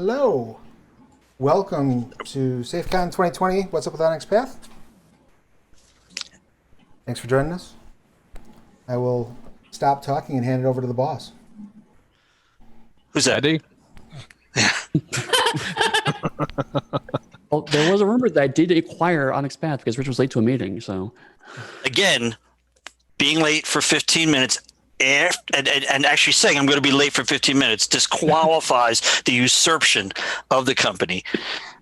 Hello. Welcome to SaFECon2020. What's up with Onyx Path? Thanks for joining us. I will stop talking and hand it over to the boss. Who's that? Eddy? Well, there was a rumor that I did acquire Onyx Path because Rich was late to a meeting, so... Again, being late for 15 minutes and actually saying I'm going to be late for 15 minutes disqualifies the usurpation of the company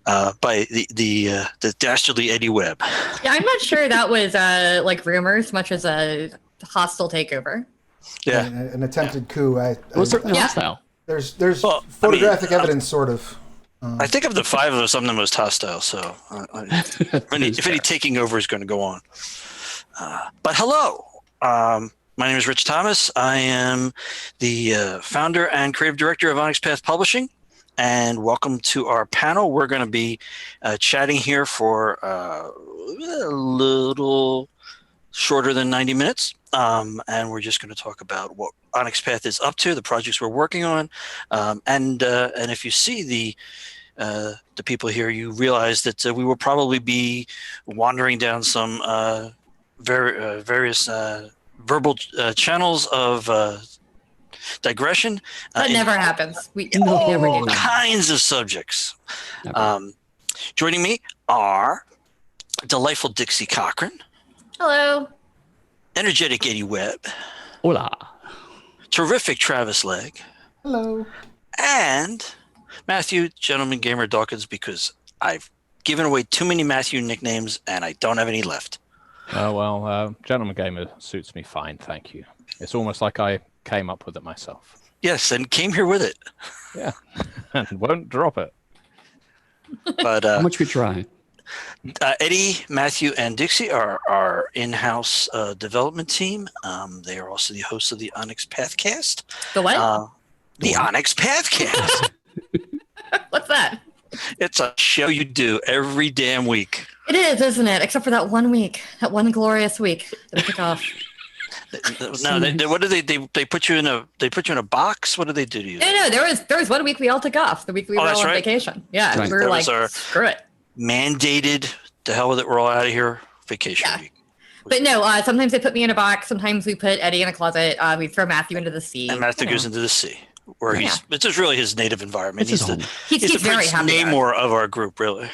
by the dastardly Eddy Webb. Yeah, I'm not sure that was like rumors, much as a hostile takeover. Yeah, An attempted coup. It was certainly hostile. There's Well, photographic evidence, sort of. I think of the five of us, I'm the most hostile. So if any taking over is going to go on. But hello. My name is Rich Thomas. I am the founder and creative director of Onyx Path Publishing, and welcome to our panel. We're going to be chatting here for a little shorter than 90 minutes, and we're just going to talk about what Onyx Path is up to, the projects we're working on, and if you see the people here, you realize that we will probably be wandering down some various verbal channels of digression. That never happens. We all kinds of subjects. Joining me are delightful Dixie Cochran, Hello. energetic Eddy Webb, Hola. terrific Travis Legge, Hello. and Matthew, gentleman gamer Dawkins, because I've given away too many Matthew nicknames and I don't have any left. Oh, well, Gentleman Gamer suits me fine, thank you. It's almost like I came up with it myself. Yes, and came here with it. Yeah, and won't drop it. But How much we try? Eddy, Matthew, and Dixie are our in-house development team. They are also the hosts of the Onyx Pathcast. The what? The Onyx Pathcast. What's that? It's a show you do every damn week. It is, isn't it? Except for that 1 week, that one glorious week that I took off. No, what do they put you in a box? What do they do to you? No, there was 1 week we all took off. The week we were all on vacation. Yeah, Right. we were like, screw it. Mandated, to hell with it, we're all out of here. Vacation week. But no, sometimes they put me in a box. Sometimes we put Eddy in a closet. We throw Matthew into the sea. And Matthew goes into the sea, where it's just really his native environment. It's He's the very Prince happy Namor of our group, really.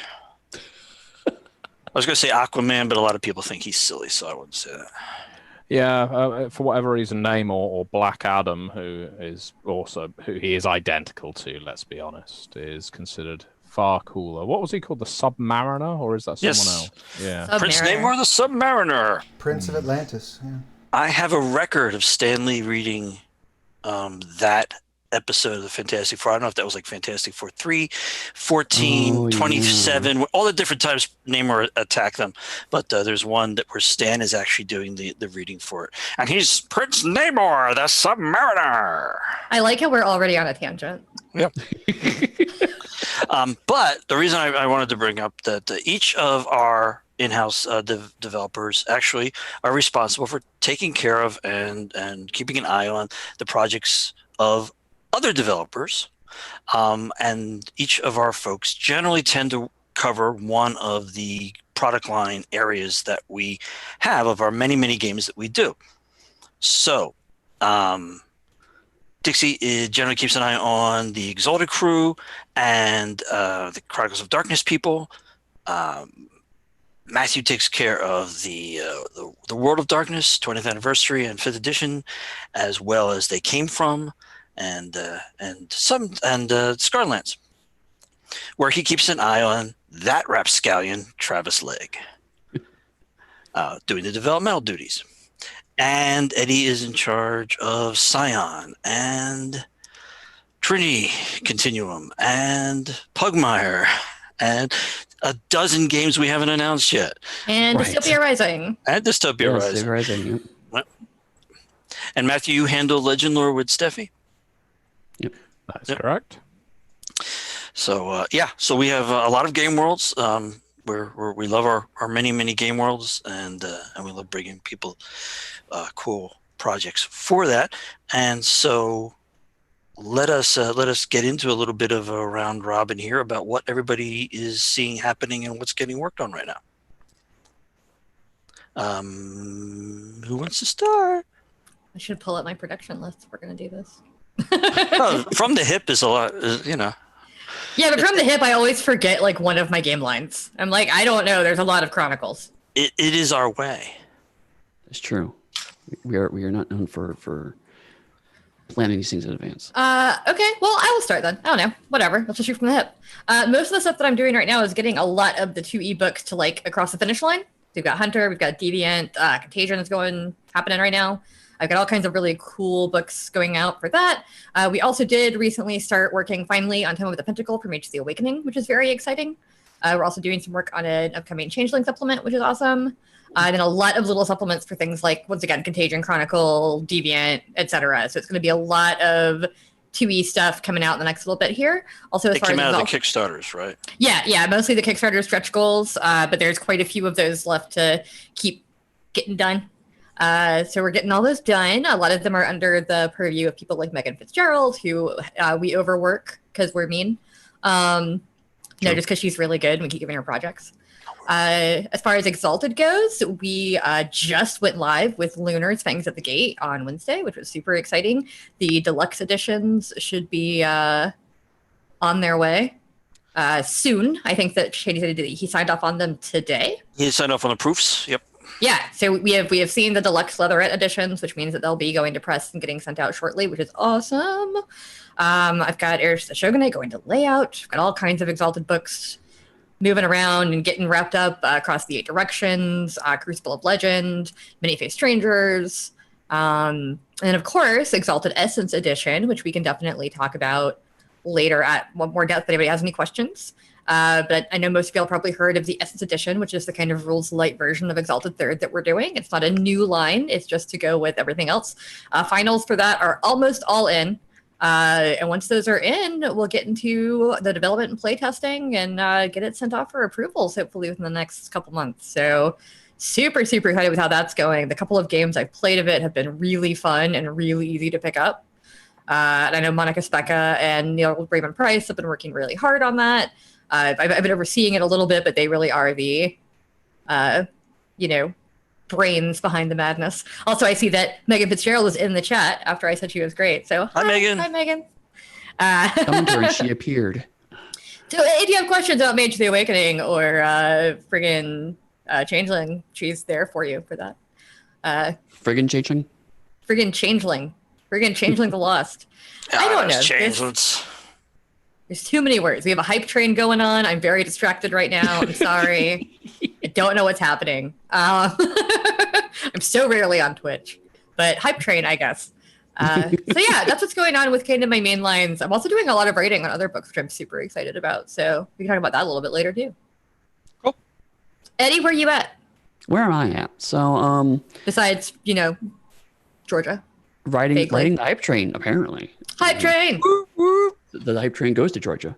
I was going to say Aquaman, but a lot of people think he's silly, so I wouldn't say that. Yeah, for whatever reason, Namor or Black Adam, who he is identical to, let's be honest, is considered far cooler. What was he called? The Submariner? Or is that someone else? Yeah. Prince Namor the Submariner. Prince of Atlantis. Yeah. I have a record of Stan Lee reading that episode of the Fantastic Four. I don't know if that was like Fantastic Four 3, 14, 27, all the different times Namor attacked them. But there's one where Stan is actually doing the reading for it. And he's Prince Namor, the Submariner. I like how we're already on a tangent. Yep. But the reason I wanted to bring up that each of our in-house developers actually are responsible for taking care of and keeping an eye on the projects of other developers, and each of our folks generally tend to cover one of the product line areas that we have of our many games that we do. So Dixie generally keeps an eye on the Exalted crew and the Chronicles of Darkness people. Matthew takes care of the World of Darkness 20th anniversary and 5th edition, as well as They Came From and Scarlands, where he keeps an eye on that rapscallion Travis Legge, doing the developmental duties. And Eddy is in charge of Scion and Trinity, Continuum, and Pugmire, and a dozen games we haven't announced yet. And Dystopia Rising. And Dystopia Rising. Yep. And Matthew, you handle Legend lore with Steffi? Yep. That's correct. So, so we have a lot of game worlds. Where we love our many game worlds, and we love bringing people cool projects for that. And so let us get into a little bit of a round robin here about what everybody is seeing happening and what's getting worked on right now. Who wants to start? I should pull up my production list if we're going to do this. Oh, from the hip is a lot, Yeah, but from the hip, I always forget like one of my game lines. I'm like, I don't know. There's a lot of Chronicles. It is our way. It's true. We are not known for planning these things in advance. Okay, well, I will start then. I don't know. Whatever. Let's just shoot from the hip. Most of the stuff that I'm doing right now is getting a lot of the 2E books to like across the finish line. We've got Hunter, we've got Deviant, Contagion is happening right now. I've got all kinds of really cool books going out for that. We also did recently start working finally on Tome of the Pentacle for Mage the Awakening, which is very exciting. We're also doing some work on an upcoming Changeling supplement, which is awesome. And then a lot of little supplements for things like, once again, Contagion, Chronicle, Deviant, etc. So it's going to be a lot of 2E stuff coming out in the next little bit here. Also, as It far came as out of the Kickstarters, right? Yeah, mostly the Kickstarter stretch goals, but there's quite a few of those left to keep getting done. So we're getting all those done. A lot of them are under the purview of people like Megan Fitzgerald, who we overwork because we're mean. No, just because she's really good and we keep giving her projects. As far as Exalted goes, we just went live with Lunar's Fangs at the Gate on Wednesday, which was super exciting. The deluxe editions should be on their way soon. I think that Shady said he signed off on them today. He signed off on the proofs. Yep. Yeah, so we have seen the deluxe leatherette editions, which means that they'll be going to press and getting sent out shortly, which is awesome. I've got Heirs to the Shogunate going to layout. I've got all kinds of Exalted books moving around and getting wrapped up across the 8 directions, Crucible of Legend, Many-Faced Strangers, and of course, Exalted Essence Edition, which we can definitely talk about later at more depth if anybody has any questions. But I know most of y'all probably heard of the Essence Edition, which is the kind of rules light version of Exalted Third that we're doing. It's not a new line. It's just to go with everything else. Finals for that are almost all in. And once those are in, we'll get into the development and play testing and get it sent off for approvals, hopefully within the next couple months. So super, super excited with how that's going. The couple of games I've played of it have been really fun and really easy to pick up. And I know Monica Specca and Neil Raymond Price have been working really hard on that. I've been overseeing it a little bit, but they really are the, brains behind the madness. Also, I see that Megan Fitzgerald was in the chat after I said she was great. So Hi, Megan. Hi, Megan. Summoned her and she appeared. So if you have questions about Mage the Awakening or friggin' Changeling, she's there for you for that. Friggin' Changeling? Friggin' Changeling. Friggin' Changeling the Lost. I don't know. There's too many words. We have a hype train going on. I'm very distracted right now. I'm sorry. I don't know what's happening. I'm so rarely on Twitch, but hype train, I guess. So yeah, that's what's going on with kind of my main lines. I'm also doing a lot of writing on other books, which I'm super excited about. So we can talk about that a little bit later too. Cool. Eddie, where you at? Where am I at? So, besides, Georgia. Riding the hype train, apparently. Hype train! The hype train goes to Georgia.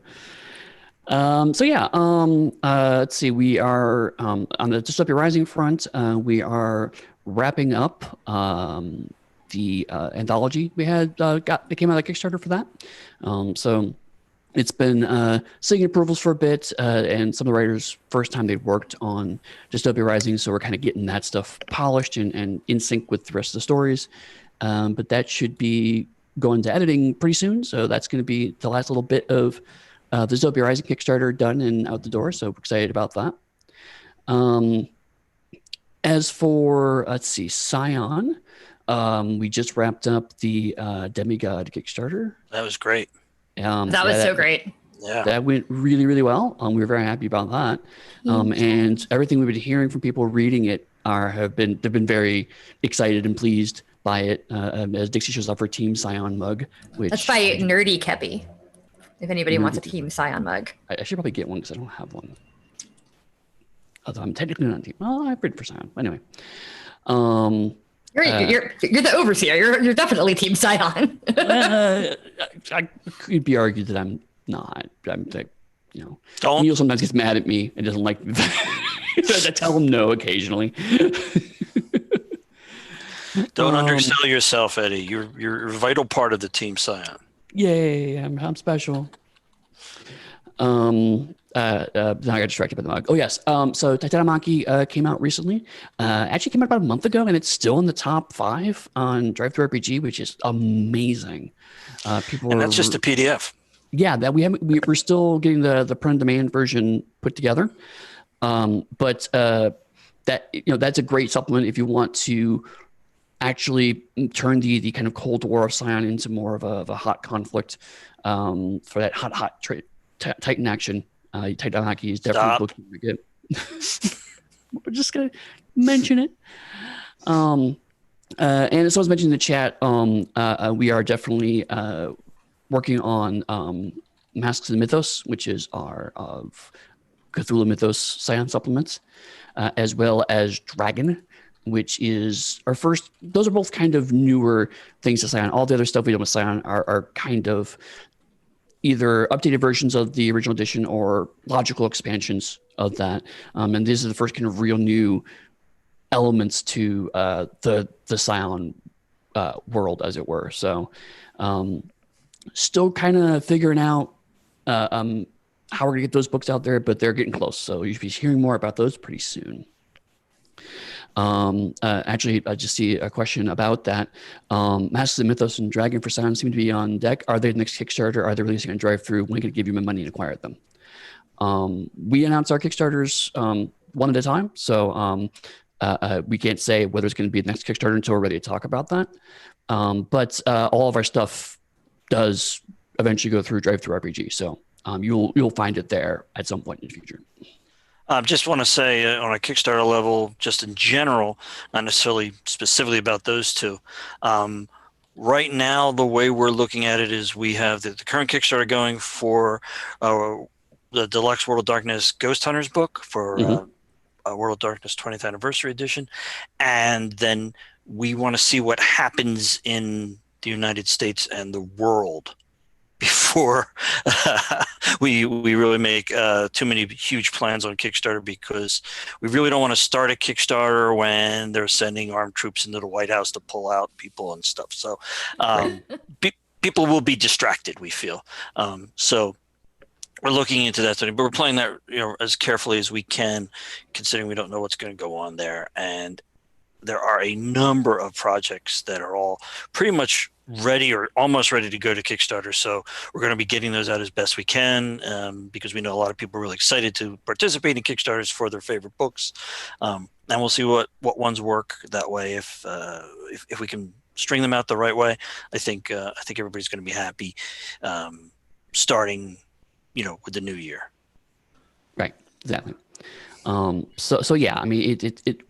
Let's see. We are on the Dystopia Rising front. We are wrapping up the anthology we had that came out of Kickstarter for that. So it's been seeking approvals for a bit, and some of the writers first time they've worked on Dystopia Rising, so we're kind of getting that stuff polished and in sync with the rest of the stories. But that should be going to editing pretty soon, so that's going to be the last little bit of the Dystopia Rising Kickstarter done and out the door, so we're excited about that. As for, Scion, we just wrapped up the Demigod Kickstarter. That was great. That was so great. Yeah. That went really, really well. We were very happy about that. And everything we've been hearing from people reading it they've been very excited and pleased by it, as Dixie shows off her Team Scion mug. That's by Nerdy Kepi. If anybody wants a Team Scion mug. I should probably get one because I don't have one. Although I'm technically not a team. Well, I've written for Scion. Anyway. You're the overseer. You're definitely Team Scion. I could be argued that I'm not. I'm like, Neil sometimes gets mad at me and doesn't like I tell him no occasionally. Don't undersell yourself, Eddie. You're a vital part of the Team Scion. Yay, I'm special. Now I got distracted by the mug. Oh yes. So Titanomachy came out recently. Actually came out about a month ago, and it's still in the top 5 on Drive-Thru RPG, which is amazing. People And are, that's just a PDF. yeah, that we're still getting the print demand version put together. But that that's a great supplement if you want to actually turn the kind of Cold War of Scion into more of a hot conflict for that hot Titan action. Titanomachy is definitely Stop. looking to get. We're just gonna mention it. And as I was mentioning in the chat, we are definitely working on Masks and Mythos, which is our Cthulhu Mythos Scion supplements, as well as Dragon, which is our first. Those are both kind of newer things to Scion. All the other stuff we do with Scion are kind of either updated versions of the original edition or logical expansions of that. And these are the first kind of real new elements to the Scion world, as it were. So still kind of figuring out how we're going to get those books out there, but they're getting close. So you should be hearing more about those pretty soon. Actually, I just see a question about that. Masters of Mythos and Dragon for Scion seem to be on deck. Are they the next Kickstarter? Are they releasing on Drive-Thru? When can I give you my money and acquire them? We announce our Kickstarters one at a time. So we can't say whether it's going to be the next Kickstarter until we're ready to talk about that. But all of our stuff does eventually go through Drive-Thru RPG. So you'll find it there at some point in the future. Just want to say on a Kickstarter level, just in general, not necessarily specifically about those two. Right now, the way we're looking at it is we have the current Kickstarter going for the Deluxe World of Darkness Ghost Hunters book for World of Darkness 20th Anniversary Edition. And then we want to see what happens in the United States and the world before we really make too many huge plans on Kickstarter, because we really don't want to start a Kickstarter when they're sending armed troops into the White House to pull out people and stuff. So people will be distracted, we feel. So we're looking into that, but we're playing that as carefully as we can, considering we don't know what's going to go on there. And there are a number of projects that are all pretty much ready or almost ready to go to Kickstarter. So we're going to be getting those out as best we can, because we know a lot of people are really excited to participate in Kickstarters for their favorite books. And we'll see what ones work that way. If we can string them out the right way, I think everybody's going to be happy starting, with the new year. Right. Exactly. So yeah, I mean, it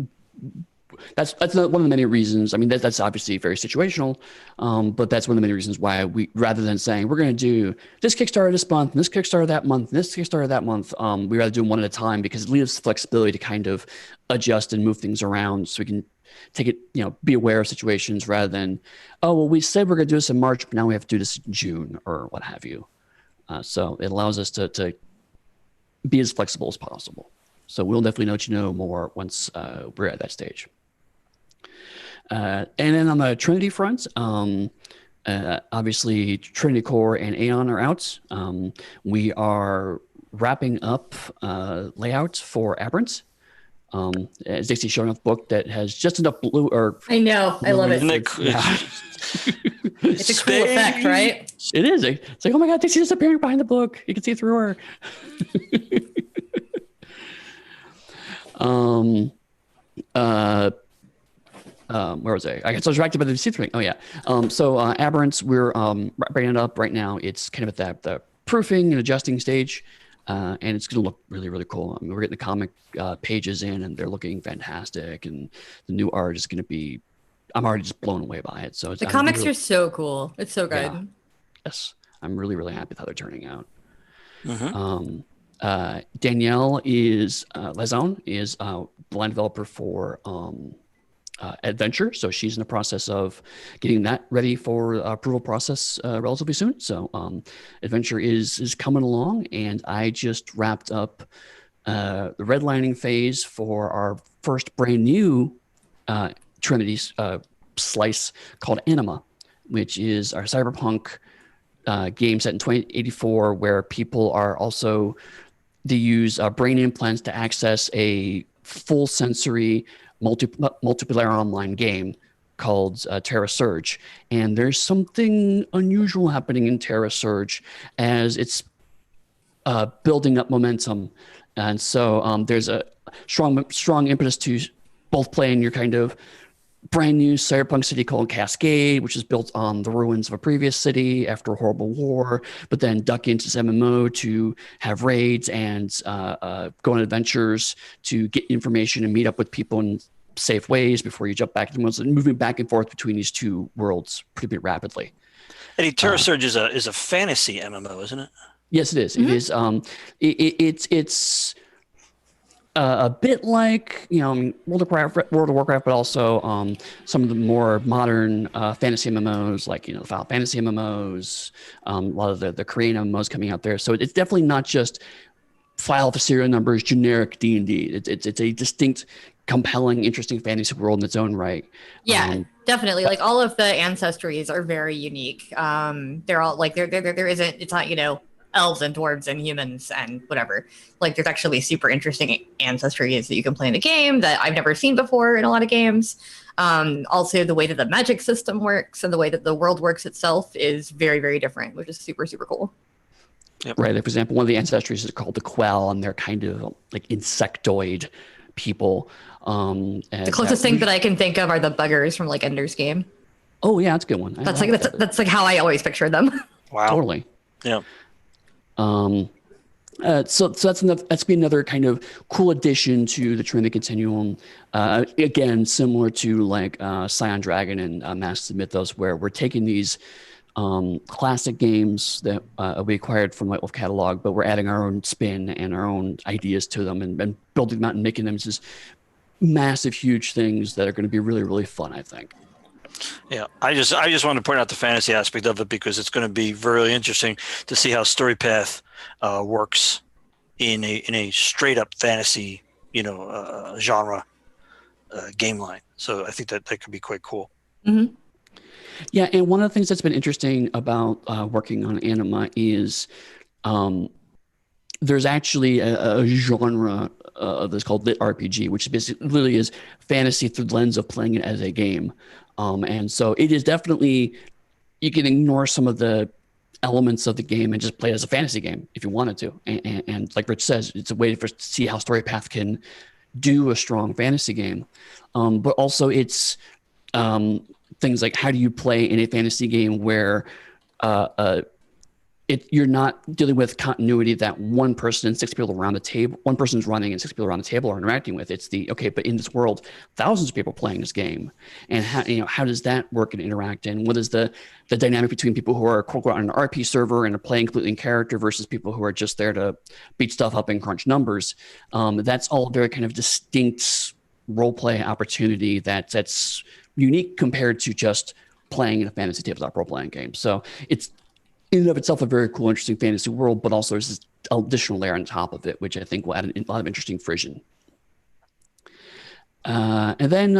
that's one of the many reasons. I mean, that's obviously very situational, but that's one of the many reasons why we, rather than saying we're going to do this Kickstarter this month, and this Kickstarter that month, and this Kickstarter that month, we rather do them one at a time, because it leaves flexibility to kind of adjust and move things around, so we can take it, be aware of situations rather than, oh, well, we said we're going to do this in March, but now we have to do this in June or what have you. So it allows us to be as flexible as possible. So we'll definitely let you know more once we're at that stage. And then on the Trinity front, obviously Trinity Core and Aeon are out. We are wrapping up layout for Aberrant. As Dixie showing off a book that has just enough blue. Or I know, I love it. It's a cool effect, right? It is. It's like, oh my God, Dixie's disappearing behind the book. You can see through her. Where was I? I got so distracted by the see thing. Oh yeah. So Aberrant, we're bringing it up right now. It's kind of at the proofing and adjusting stage, and it's going to look really, really cool. I mean, we're getting the comic pages in, and they're looking fantastic. And the new art is going to be. I'm already just blown away by it. So the comics are so cool. It's so good. Yeah. Yes, I'm really, really happy with how they're turning out. Danielle is Lezone is the line developer for Adventure, so she's in the process of getting that ready for approval process relatively soon. So Adventure is coming along, and I just wrapped up the redlining phase for our first brand new Trinity's slice called Anima, which is our cyberpunk game set in 2084 where people are also, they use brain implants to access a full sensory multiplayer online game called Terra Surge. And there's something unusual happening in Terra Surge as it's building up momentum. And so there's a strong impetus to both play in your kind of brand new cyberpunk city called Cascade, which is built on the ruins of a previous city after a horrible war, but then duck into this MMO to have raids and go on adventures to get information and meet up with people in safe ways before you jump back into the worlds, and moving back and forth between these two worlds pretty rapidly. Eddie, Terra Surge is a fantasy MMO, isn't it? Yes, it is. Mm-hmm. It is. It's a bit like, World of Warcraft, but also some of the more modern fantasy MMOs, like the Final Fantasy MMOs, a lot of the Korean MMOs coming out there. So it's definitely not just file for serial numbers, generic D&D. It's a distinct, compelling, interesting fantasy world in its own right. Yeah, definitely. Like all of the ancestries are very unique. They're all like there isn't. It's not elves and dwarves and humans and whatever. Like there's actually super interesting ancestries that you can play in the game that I've never seen before in a lot of games. Also, the way that the magic system works and the way that the world works itself is very, very different, which is super, super cool. Yep. Right. Like, for example, one of the ancestries is called the Quell, and they're kind of like insectoid people. The closest thing that I can think of are the buggers from like Ender's Game. Oh yeah, that's a good one. That's like how I always pictured them. Wow. Totally. Yeah. So that's been another kind of cool addition to the Trinity Continuum. Again, similar to like Scion Dragon and Masters of Mythos, where we're taking these classic games that we acquired from White Wolf catalog, but we're adding our own spin and our own ideas to them and building them out and making them just massive, huge things that are going to be really, really fun, I think. Yeah, I just want to point out the fantasy aspect of it because it's going to be really interesting to see how StoryPath works in a straight up fantasy, genre game line. So I think that could be quite cool. Mm-hmm. Yeah, and one of the things that's been interesting about working on Anima is there's actually a genre that's called lit RPG, which basically literally is fantasy through the lens of playing it as a game. And so it is definitely, you can ignore some of the elements of the game and just play it as a fantasy game if you wanted to. And like Rich says, it's a way to see how StoryPath can do a strong fantasy game. But also it's things like, how do you play in a fantasy game where you're not dealing with continuity that one person and six people around the table, one person's running and six people around the table are interacting with. It's but in this world, thousands of people playing this game, and how does that work and interact? And what is the dynamic between people who are quote unquote on an RP server and are playing completely in character versus people who are just there to beat stuff up and crunch numbers? That's all very kind of distinct role play opportunity that's unique compared to just playing in a fantasy tabletop role playing game. So it's in and of itself a very cool, interesting fantasy world, but also there's this additional layer on top of it, which I think will add a lot of interesting frisson. And then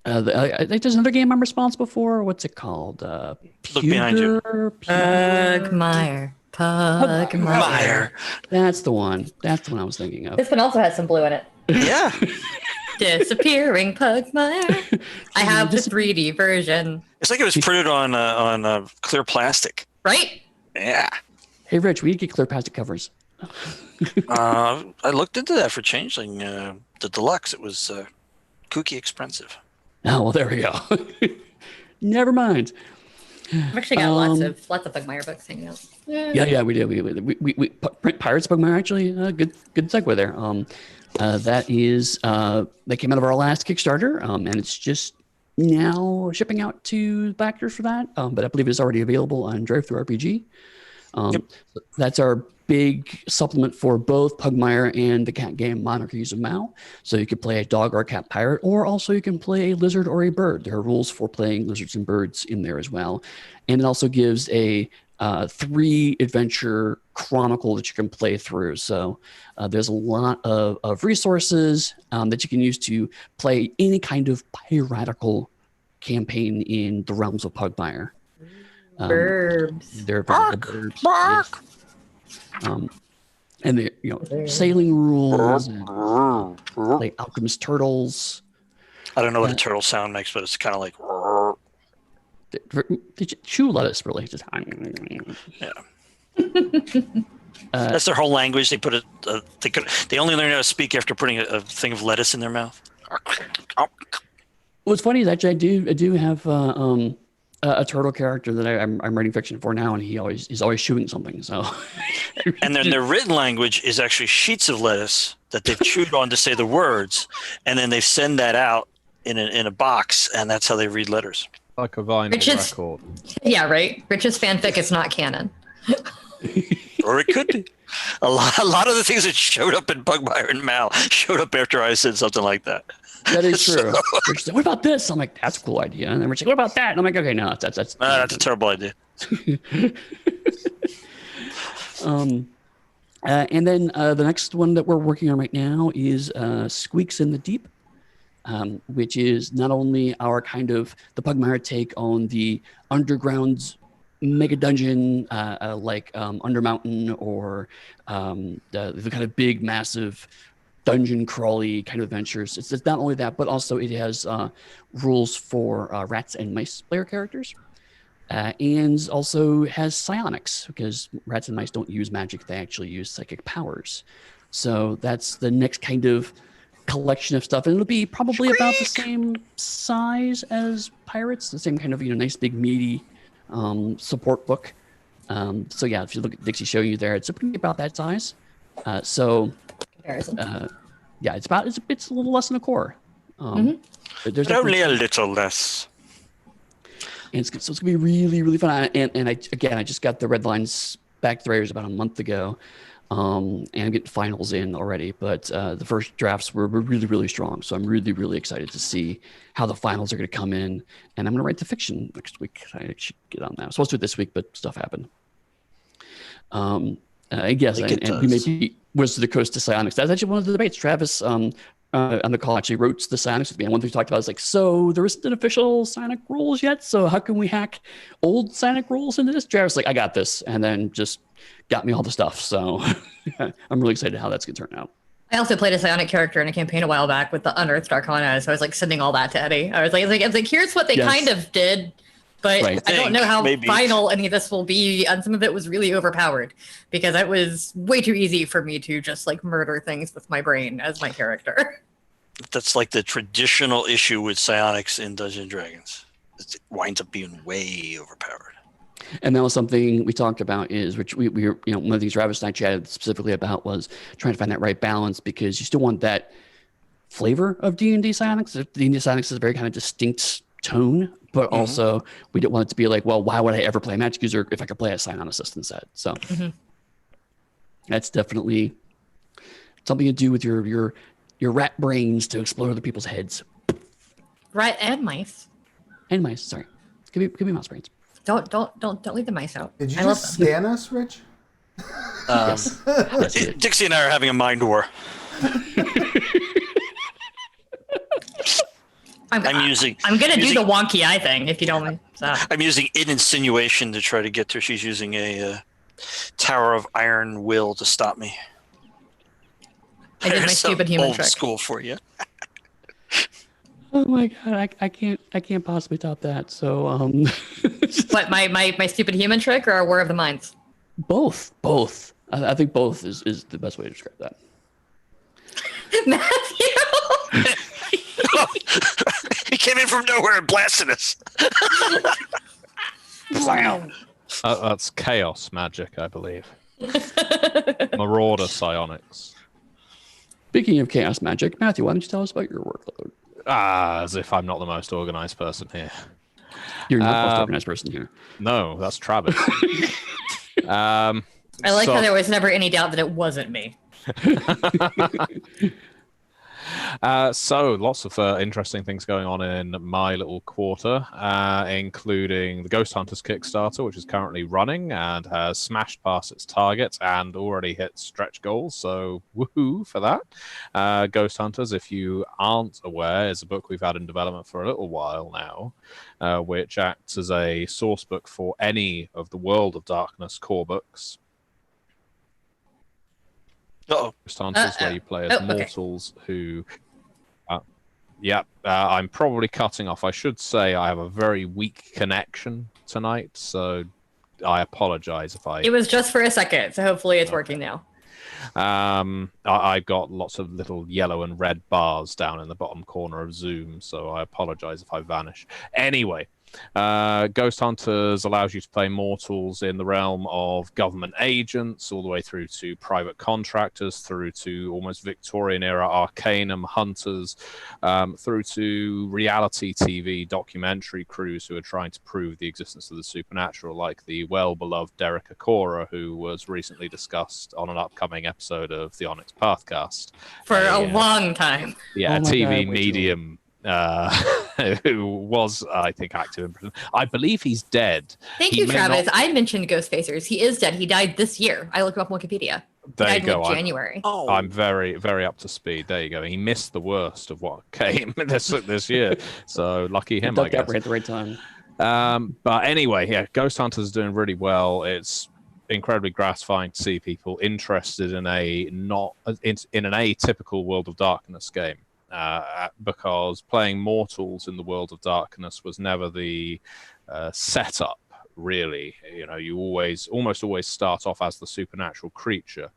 I think there's another game I'm responsible for. What's it called? Look behind you. Pugmire. That's the one. That's the one I was thinking of. This one also has some blue in it. Yeah. Disappearing Pugmire. I have the 3D version. It's like it was printed on clear plastic. Right? Yeah. Hey, Rich, we need to get clear plastic covers. I looked into that for Changeling. The deluxe, it was kooky expensive. Oh, well, there we go. Never mind. I've actually got lots of Pugmire books hanging out. Yeah, we do. We print Pirates Pugmire, actually. Good segue there. That came out of our last Kickstarter, and it's just now shipping out to backers for that. But I believe it's already available on DriveThruRPG. Yep. That's our big supplement for both Pugmire and the cat game Monarchies of Mao. So you can play a dog or a cat pirate, or also you can play a lizard or a bird. There are rules for playing lizards and birds in there as well. And it also gives a 3 adventure chronicle that you can play through. So there's a lot of resources that you can use to play any kind of piratical campaign in the realms of Pugmire. Verbs. They're physical verbs. Yes. And the sailing rules, and, like alchemist turtles. I don't know what a turtle sound makes, but it's kind of like. Did you chew lettuce really? Just Yeah. That's their whole language. They put it. They only learn how to speak after putting a thing of lettuce in their mouth. What's funny is actually I do have a turtle character that I'm writing fiction for now, and he's always chewing something. So, and then their written language is actually sheets of lettuce that they've chewed on to say the words, and then they send that out in a box, and that's how they read letters. Like a vinyl record. Yeah, right. Rich's fanfic is not canon. Or it could be. A lot of the things that showed up in Pugmire and Mal showed up after I said something like that. That is true. Rich said, "What about this?" I'm like, "That's a cool idea." And then Rich said, "What about that?" And I'm like, "Okay, no, that's a terrible idea." And then the next one that we're working on right now is Squeaks in the Deep, which is not only our kind of the Pugmire take on the underground mega dungeon like Undermountain or the kind of big, massive dungeon crawly kind of adventures. It's not only that, but also it has rules for rats and mice player characters. And also has psionics, because rats and mice don't use magic, they actually use psychic powers. So that's the next kind of collection of stuff, and it'll be probably about the same size as Pirates, the same kind of nice big meaty support book. So yeah, if you look at Dixie showing you there, it's about that size. Yeah, it's a little less than a core. There's but only a little less. And so it's gonna be really, really fun. And I just got the red lines back to the writers about a month ago, and I'm getting finals in already. But the first drafts were really, really strong. So I'm really, really excited to see how the finals are going to come in. And I'm going to write the fiction next week. I should get on that. I was supposed to do it this week, but stuff happened. I guess, and we may be Wizards of the Coast to Psionics. That's actually one of the debates. Travis on the call actually wrote the Psionics with me. And one thing we talked about is like, so there isn't an official Psionic rules yet. So how can we hack old Psionic rules into this? Travis like, I got this, and then just got me all the stuff. So I'm really excited how that's going to turn out. I also played a psionic character in a campaign a while back with the Unearthed Arcana, so I was like sending all that to Eddy. I was like, here's what they kind of did, but right. I don't know how final any of this will be, and some of it was really overpowered because it was way too easy for me to just like murder things with my brain as my character. That's like the traditional issue with psionics in Dungeons & Dragons. It winds up being way overpowered. And that was something we talked about, is which we were, one of the things Travis and I chatted specifically about was trying to find that right balance, because you still want that flavor of D&D Psionics. D&D Psionics is a very kind of distinct tone, but also we didn't want it to be like, well, why would I ever play a magic user if I could play a Scion assist instead? So that's definitely something to do with your rat brains to explore other people's heads. Rat and mice. And mice, sorry. Give me mouse brains. Don't leave the mice out. Did you just scan us, Rich? Yes. Dixie and I are having a mind war. I'm gonna do the wonky eye thing if you don't mind. So. I'm using insinuation to try to get to her. She's using a Tower of Iron Will to stop me. I did my stupid human old trick. School for you. Oh my god, I can't possibly top that. So what, my stupid human trick or War of the Minds? Both. I think both is the best way to describe that. Matthew. He came in from nowhere and blasted us. That's chaos magic, I believe. Marauder psionics. Speaking of chaos magic, Matthew, why don't you tell us about your workload? As if I'm not the most organized person here. You're not the most organized person here. No, that's Travis. I like how there was never any doubt that it wasn't me. So lots of interesting things going on in my little quarter, including the Ghost Hunters Kickstarter, which is currently running and has smashed past its target and already hit stretch goals. So woohoo for that. Ghost Hunters, if you aren't aware, is a book we've had in development for a little while now, which acts as a source book for any of the World of Darkness core books. Uh-oh. Ghost Hunters, where you play as mortals who... I'm probably cutting off. I should say I have a very weak connection tonight, so I apologize if I... It was just for a second, so hopefully it's working now. I've got lots of little yellow and red bars down in the bottom corner of Zoom, so I apologize if I vanish. Anyway, Ghost Hunters allows you to play mortals in the realm of government agents, all the way through to private contractors, through to almost Victorian era arcanum hunters, through to reality TV documentary crews who are trying to prove the existence of the supernatural, like the well-beloved Derek Acora, who was recently discussed on an upcoming episode of the Onyx Pathcast. For a long time. Yeah, Oh a my TV God, medium who was, I think, active in prison. I believe he's dead. Thank He you, may Travis. not- I mentioned Ghostfacers. He is dead. He died this year. I looked him up on Wikipedia. He There you died in go. like January. Oh, I'm very, very up to speed. There you go. He missed the worst of what came this year. So lucky him, I Ducked out guess. right at the right time. But anyway, yeah, Ghost Hunters is doing really well. It's incredibly gratifying to see people interested in in an atypical World of Darkness game. Because playing mortals in the World of Darkness was never the setup, really. You know, you almost always start off as the supernatural creature.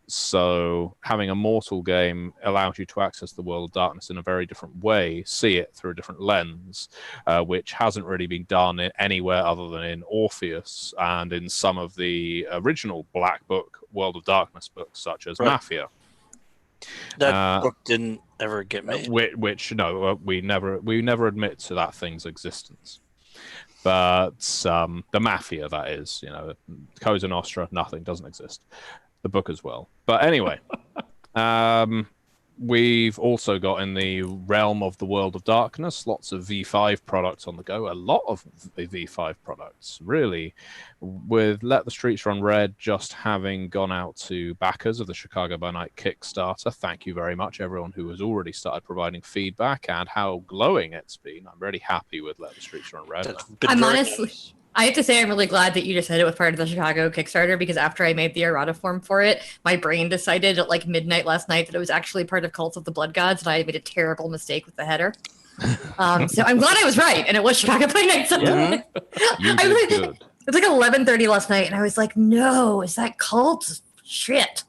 So having a mortal game allows you to access the World of Darkness in a very different way, see it through a different lens, which hasn't really been done anywhere other than in Orpheus and in some of the original Black Book World of Darkness books, such as Right. Mafia. that book didn't ever get made. Which no, we never admit to that thing's existence. But the Mafia, that is, Cosa Nostra, nothing, doesn't exist. The book as well. But anyway, we've also got in the realm of the World of Darkness lots of V5 products on the go. A lot of V5 products, really, with Let the Streets Run Red just having gone out to backers of the Chicago by Night Kickstarter. Thank you very much, everyone who has already started providing feedback and how glowing it's been. I'm really happy with Let the Streets Run Red. That's been I'm very honestly, nice. I have to say I'm really glad that you just said it was part of the Chicago Kickstarter, because after I made the errata form for it, my brain decided at like midnight last night that it was actually part of Cult of the Blood Gods, and I made a terrible mistake with the header. So I'm glad I was right, and it was Chicago by Night. Yeah. You did good. It was like 11:30 last night, and I was like, no, is that Cult? Shit.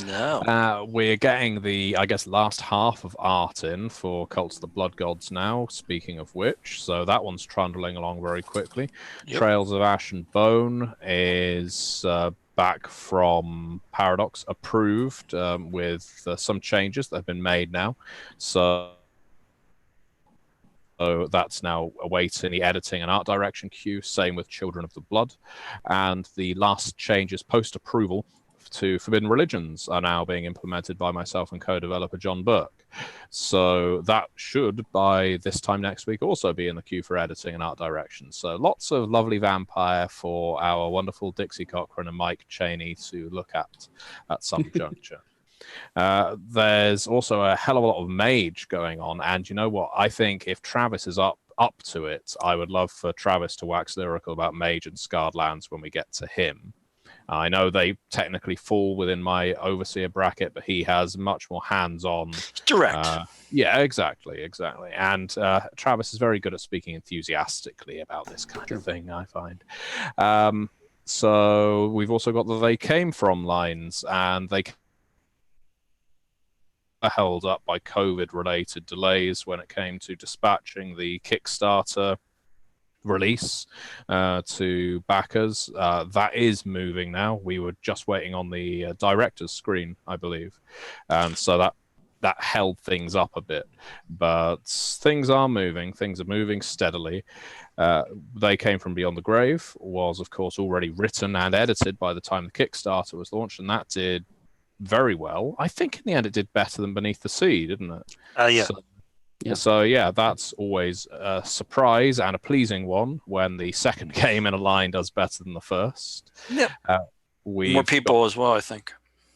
No. We're getting the, I guess, last half of art in for Cults of the Blood Gods now, speaking of which. So that one's trundling along very quickly. Yep. Trails of Ash and Bone is back from Paradox, approved with some changes that have been made now. So that's now awaiting the editing and art direction queue. Same with Children of the Blood. And the last changes post-approval to Forbidden Religions are now being implemented by myself and co-developer John Burke. So that should, by this time next week, also be in the queue for editing and art direction. So lots of lovely vampire for our wonderful Dixie Cochran and Mike Cheney to look at some juncture. There's also a hell of a lot of Mage going on, and you know what? I think if Travis is up to it, I would love for Travis to wax lyrical about Mage and Scarred Lands when we get to him. I know they technically fall within my overseer bracket, but he has much more hands-on. Direct. Yeah, exactly. And Travis is very good at speaking enthusiastically about this kind of thing, I find. So we've also got the They Came From lines, and they are held up by COVID-related delays when it came to dispatching the Kickstarter release to backers. That is moving now. We were just waiting on the director's screen, I believe, and so that held things up a bit, but things are moving steadily. They Came From Beyond the Grave was, of course, already written and edited by the time the Kickstarter was launched, and that did very well. I think in the end it did better than Beneath the Sea, didn't it? Yeah. So yeah, that's always a surprise and a pleasing one when the second game in a line does better than the first. Yep. More people as well, I think.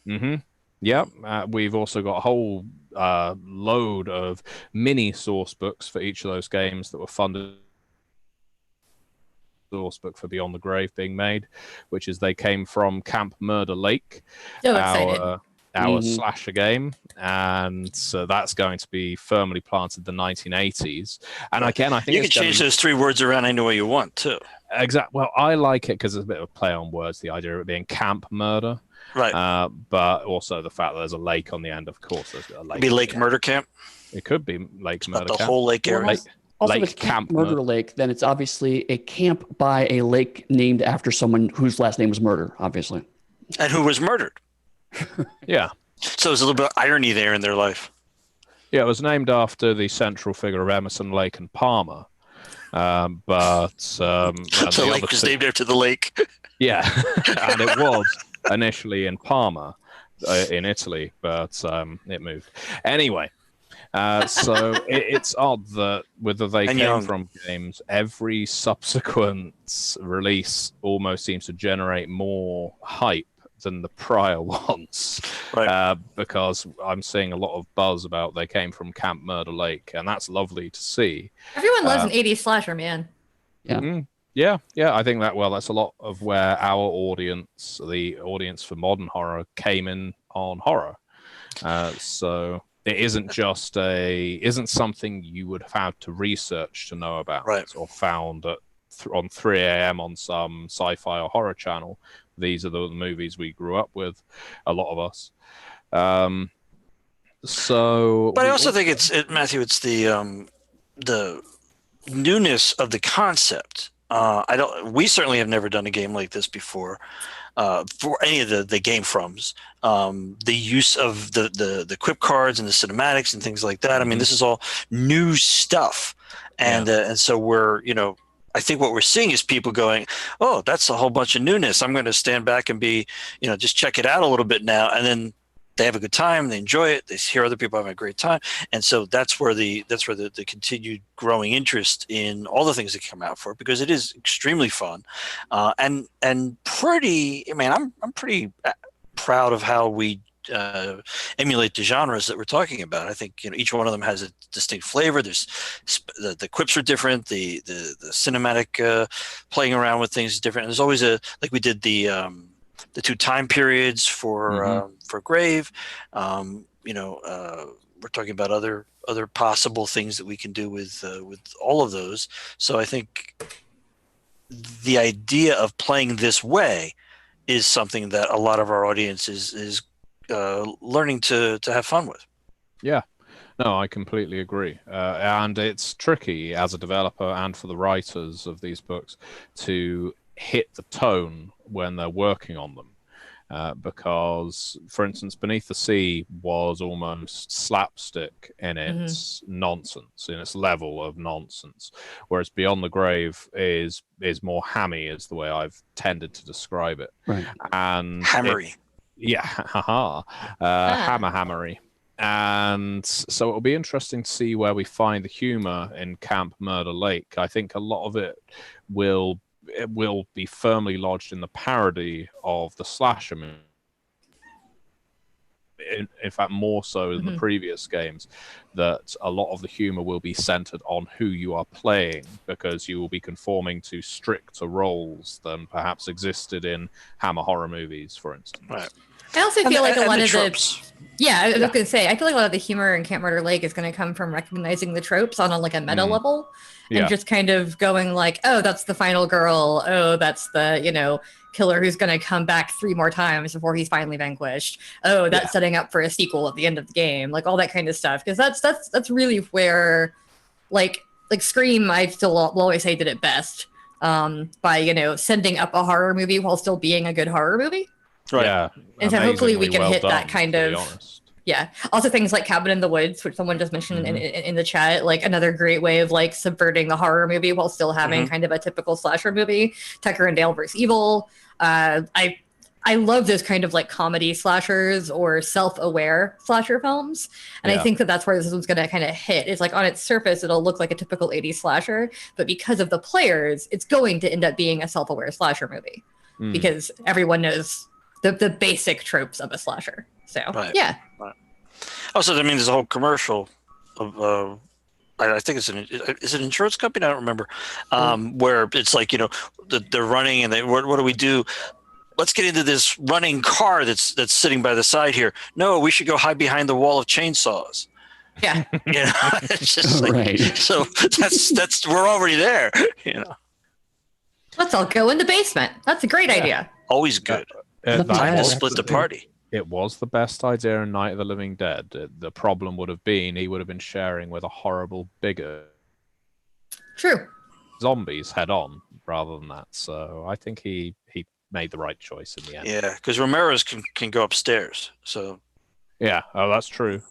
Mm-hmm. Yep. We've also got a whole load of mini source books for each of those games that were funded. Source book for Beyond the Grave being made, which is they came from Camp Murder Lake. So excited. Our slasher game, and so that's going to be firmly planted in the 1980s. And again, I think you can change those 3 words around any way you want too. Exactly. Well, I like it because it's a bit of a play on words. The idea of it being camp murder, right? But also the fact that there's a lake on the end. Of course, there's a lake. It'd be Lake Murder Camp. It could be Lake Murder Camp. The whole lake area. Also, if it's Camp Murder Lake, then it's obviously a camp by a lake named after someone whose last name was Murder, obviously. And who was murdered. Yeah. So there's a little bit of irony there in their life. Yeah, it was named after the central figure of Emerson, Lake, and Palmer. The lake was named after the lake. Yeah, and it was initially in Parma, in Italy, but it moved. Anyway, so it's odd that whether they came from games, every subsequent release almost seems to generate more hype than the prior ones, right? Because I'm seeing a lot of buzz about they came from Camp Murder Lake, and that's lovely to see. Everyone loves an 80s slasher, man. Yeah. Yeah. I think that's a lot of where our audience, the audience for modern horror, came in on horror. So it isn't something you would have had to research to know about, right? Or found on 3 a.m. on some sci-fi or horror channel. These are the movies we grew up with, a lot of us. But I also think Matthew, it's the newness of the concept. We certainly have never done a game like this before, for any of the game froms. The use of the quip cards and the cinematics and things like that. I mean, this is all new stuff, and so we're I think what we're seeing is people going, oh, that's a whole bunch of newness. I'm going to stand back and just check it out a little bit now. And then they have a good time. They enjoy it. They hear other people having a great time. And so that's where the continued growing interest in all the things that come out for it, because it is extremely fun. And pretty, I'm pretty proud of how we emulate the genres that we're talking about. I think each one of them has a distinct flavor. There's the quips are different. The cinematic playing around with things is different. And there's always we did the 2 time periods for Grave. We're talking about other possible things that we can do with all of those. So I think the idea of playing this way is something that a lot of our audience is learning to have fun with. Yeah, no, I completely agree. And it's tricky as a developer and for the writers of these books to hit the tone when they're working on them. Because, for instance, Beneath the Sea was almost slapstick in its nonsense, in its level of nonsense, whereas Beyond the Grave is more hammy, is the way I've tended to describe it. Right. And hammery. Hammery. And so it'll be interesting to see where we find the humor in Camp Murder Lake. I think a lot of it will be firmly lodged in the parody of the slasher movie. In fact, more so than the previous games, that a lot of the humor will be centered on who you are playing, because you will be conforming to stricter roles than perhaps existed in Hammer horror movies, for instance. Right. I also feel like a lot of tropes. I was going to say, I feel like a lot of the humor in Camp Murder Lake is going to come from recognizing the tropes on a meta level, and just kind of going like, oh, that's the final girl. Oh, that's the, killer who's going to come back 3 more times before he's finally vanquished. Oh, that's setting up for a sequel at the end of the game. Like all that kind of stuff. Because that's really where, like Scream, I still will always say did it best by, sending up a horror movie while still being a good horror movie. Right. Yeah. And so hopefully we can well hit done, that kind of Also things like Cabin in the Woods, which someone just mentioned in the chat, like another great way of subverting the horror movie while still having kind of a typical slasher movie. Tucker and Dale vs. Evil. I I love those kind of like comedy slashers or self-aware slasher films, and I Yeah. think that that's where this one's going to kind of hit. It's like on its surface, it'll look like a typical 80s slasher, but because of the players, it's going to end up being a self-aware slasher movie because everyone knows the basic tropes of a slasher. So yeah, Also, I mean, there's a whole commercial of I think it's is it an insurance company? I don't remember. Where it's like, you know, they're running and what do we do? Let's get into this running car that's sitting by the side here. No, we should go hide behind the wall of chainsaws. yeah. You know, it's just like, Right. so that's we're already there. You know, Let's all go in the basement. That's a great idea. always good. Nothing Time bad to split the happens. party. It was the best idea in Night of the Living Dead. The problem would have been he would have been sharing with a horrible bigot True. zombies head on rather than that. So I think he made the right choice in the end. Yeah, because Romero's can go upstairs. So Yeah, oh, that's true.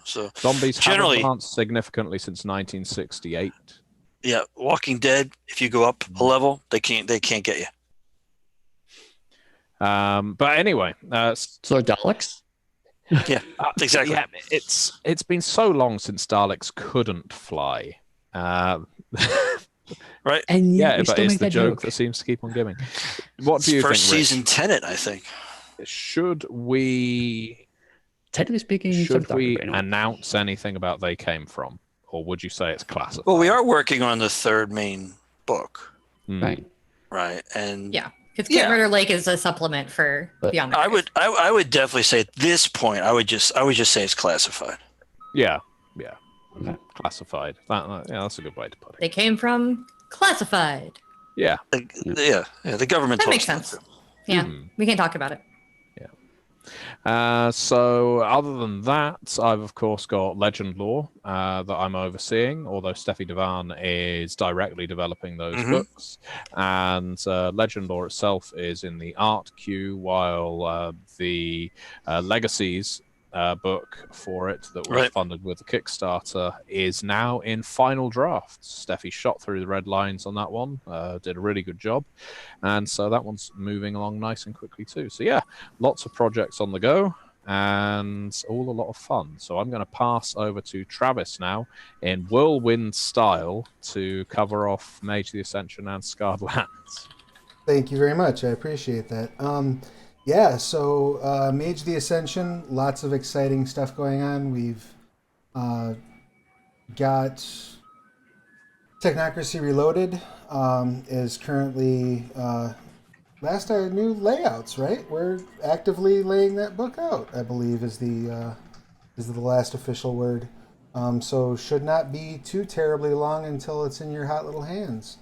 so Zombies generally- have advanced significantly since 1968. yeah, Walking Dead. If you go up a level, they can't get you. But anyway, So Daleks? Yeah, exactly. Yeah, it's been so long since Daleks couldn't fly. Right. And Yeah, we but still it's make the that joke that seems to keep on giving. What do you First think, Rich? season Tenet, I think. Should we Technically speaking, should Doctor we Brain. announce anything about They Came From, or would you say it's classified? Well, we are working on the third main book, Right. right? And Yeah. Because Yeah. Kit Murder Lake is a supplement for But Beyond the I Grave. would definitely say at this point, I would just say it's classified. Yeah, Okay. classified. Yeah, that's a good way to put it. They came from classified. Yeah, Yeah, the government. That talks makes about sense. it. Yeah, we can talk about it. So other than that, I've of course got Legend Lore that I'm overseeing, although Steffi Devan is directly developing those books. And Legend Lore itself is in the art queue, while the Legacies book for it that was Right. funded with the Kickstarter is now in final draft. Steffi shot through the red lines on that one, did a really good job, and so that one's moving along nice and quickly too. So yeah, lots of projects on the go and all a lot of fun. So I'm going to pass over to Travis now in whirlwind style to cover off Mage the Ascension and Scarred Lands. Thank you very much. I appreciate that. Yeah, so Mage the Ascension, lots of exciting stuff going on. We've got Technocracy Reloaded is currently, last I knew, layouts, right? We're actively laying that book out, I believe, is the last official word. So should not be too terribly long until it's in your hot little hands.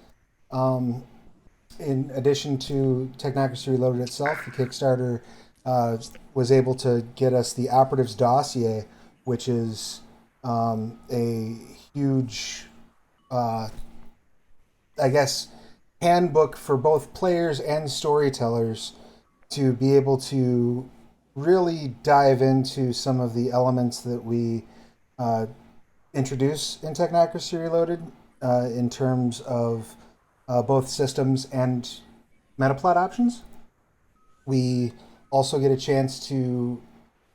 In addition to Technocracy Reloaded itself, the Kickstarter was able to get us the Operatives Dossier, which is a huge, I guess, handbook for both players and storytellers to be able to really dive into some of the elements that we introduce in Technocracy Reloaded in terms of both systems and metaplot options. We also get a chance to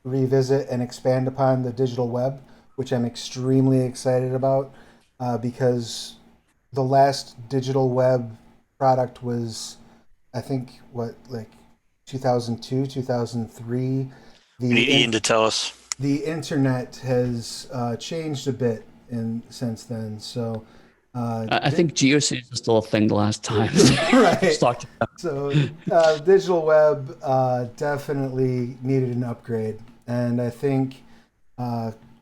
revisit and expand upon the digital web, which I'm extremely excited about because the last digital web product was, I think, 2002, 2003. We need Ian to tell us. The internet has changed a bit since then, so I think GeoCities was still a thing the last time. right. Just talked about. So digital web definitely needed an upgrade, and I think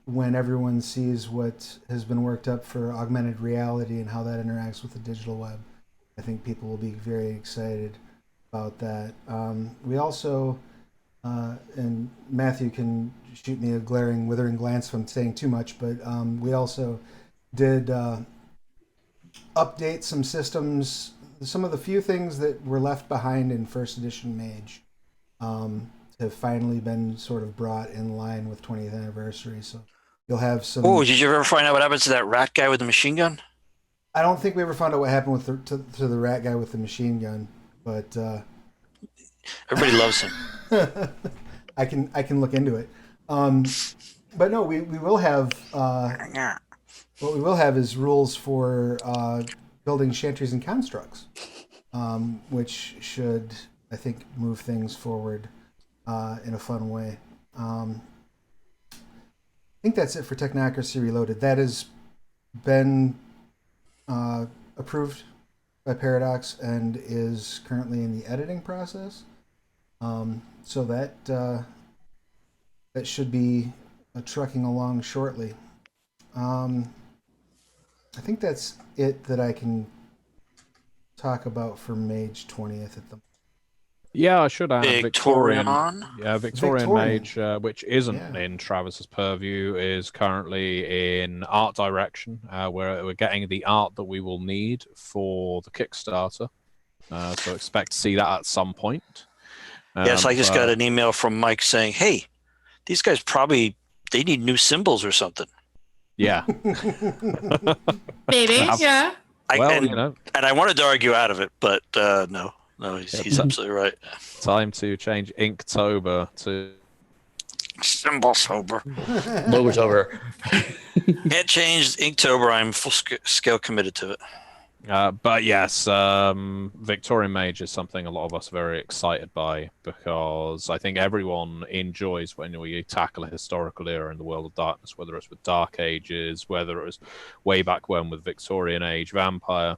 when everyone sees what has been worked up for augmented reality and how that interacts with the digital web, I think people will be very excited about that. We also, and Matthew can shoot me a glaring, withering glance if I'm saying too much, but we also did update some systems, some of the few things that were left behind in first edition Mage have finally been sort of brought in line with 20th anniversary. So you'll have some. Oh, did you ever find out what happens to that rat guy with the machine gun? I don't think we ever found out what happened with to the rat guy with the machine gun, but Everybody loves him. I can look into it. But no, we will have what we will have is rules for building shanties and constructs, which should, I think, move things forward in a fun way. I think that's it for Technocracy Reloaded. That has been approved by Paradox and is currently in the editing process. So that should be trucking along shortly. I think that's it that I can talk about for Mage 20th at the. Yeah, I should add Victorian. Victorian? Yeah, Victorian Mage, which isn't Yeah. in Travis's purview, is currently in art direction, where we're getting the art that we will need for the Kickstarter. So expect to see that at some point. Yes, I just got an email from Mike saying, "Hey, these guys they need new symbols or something." Yeah. Maybe, yeah. And I wanted to argue out of it, but no, he's absolutely right. Time to change Inktober to Symbol sober. Logo's over. Can't change Inktober. I'm full scale committed to it. But yes, Victorian Mage is something a lot of us are very excited by, because I think everyone enjoys when we tackle a historical era in the world of darkness, whether it's with Dark Ages, whether it was way back when with Victorian Age Vampire.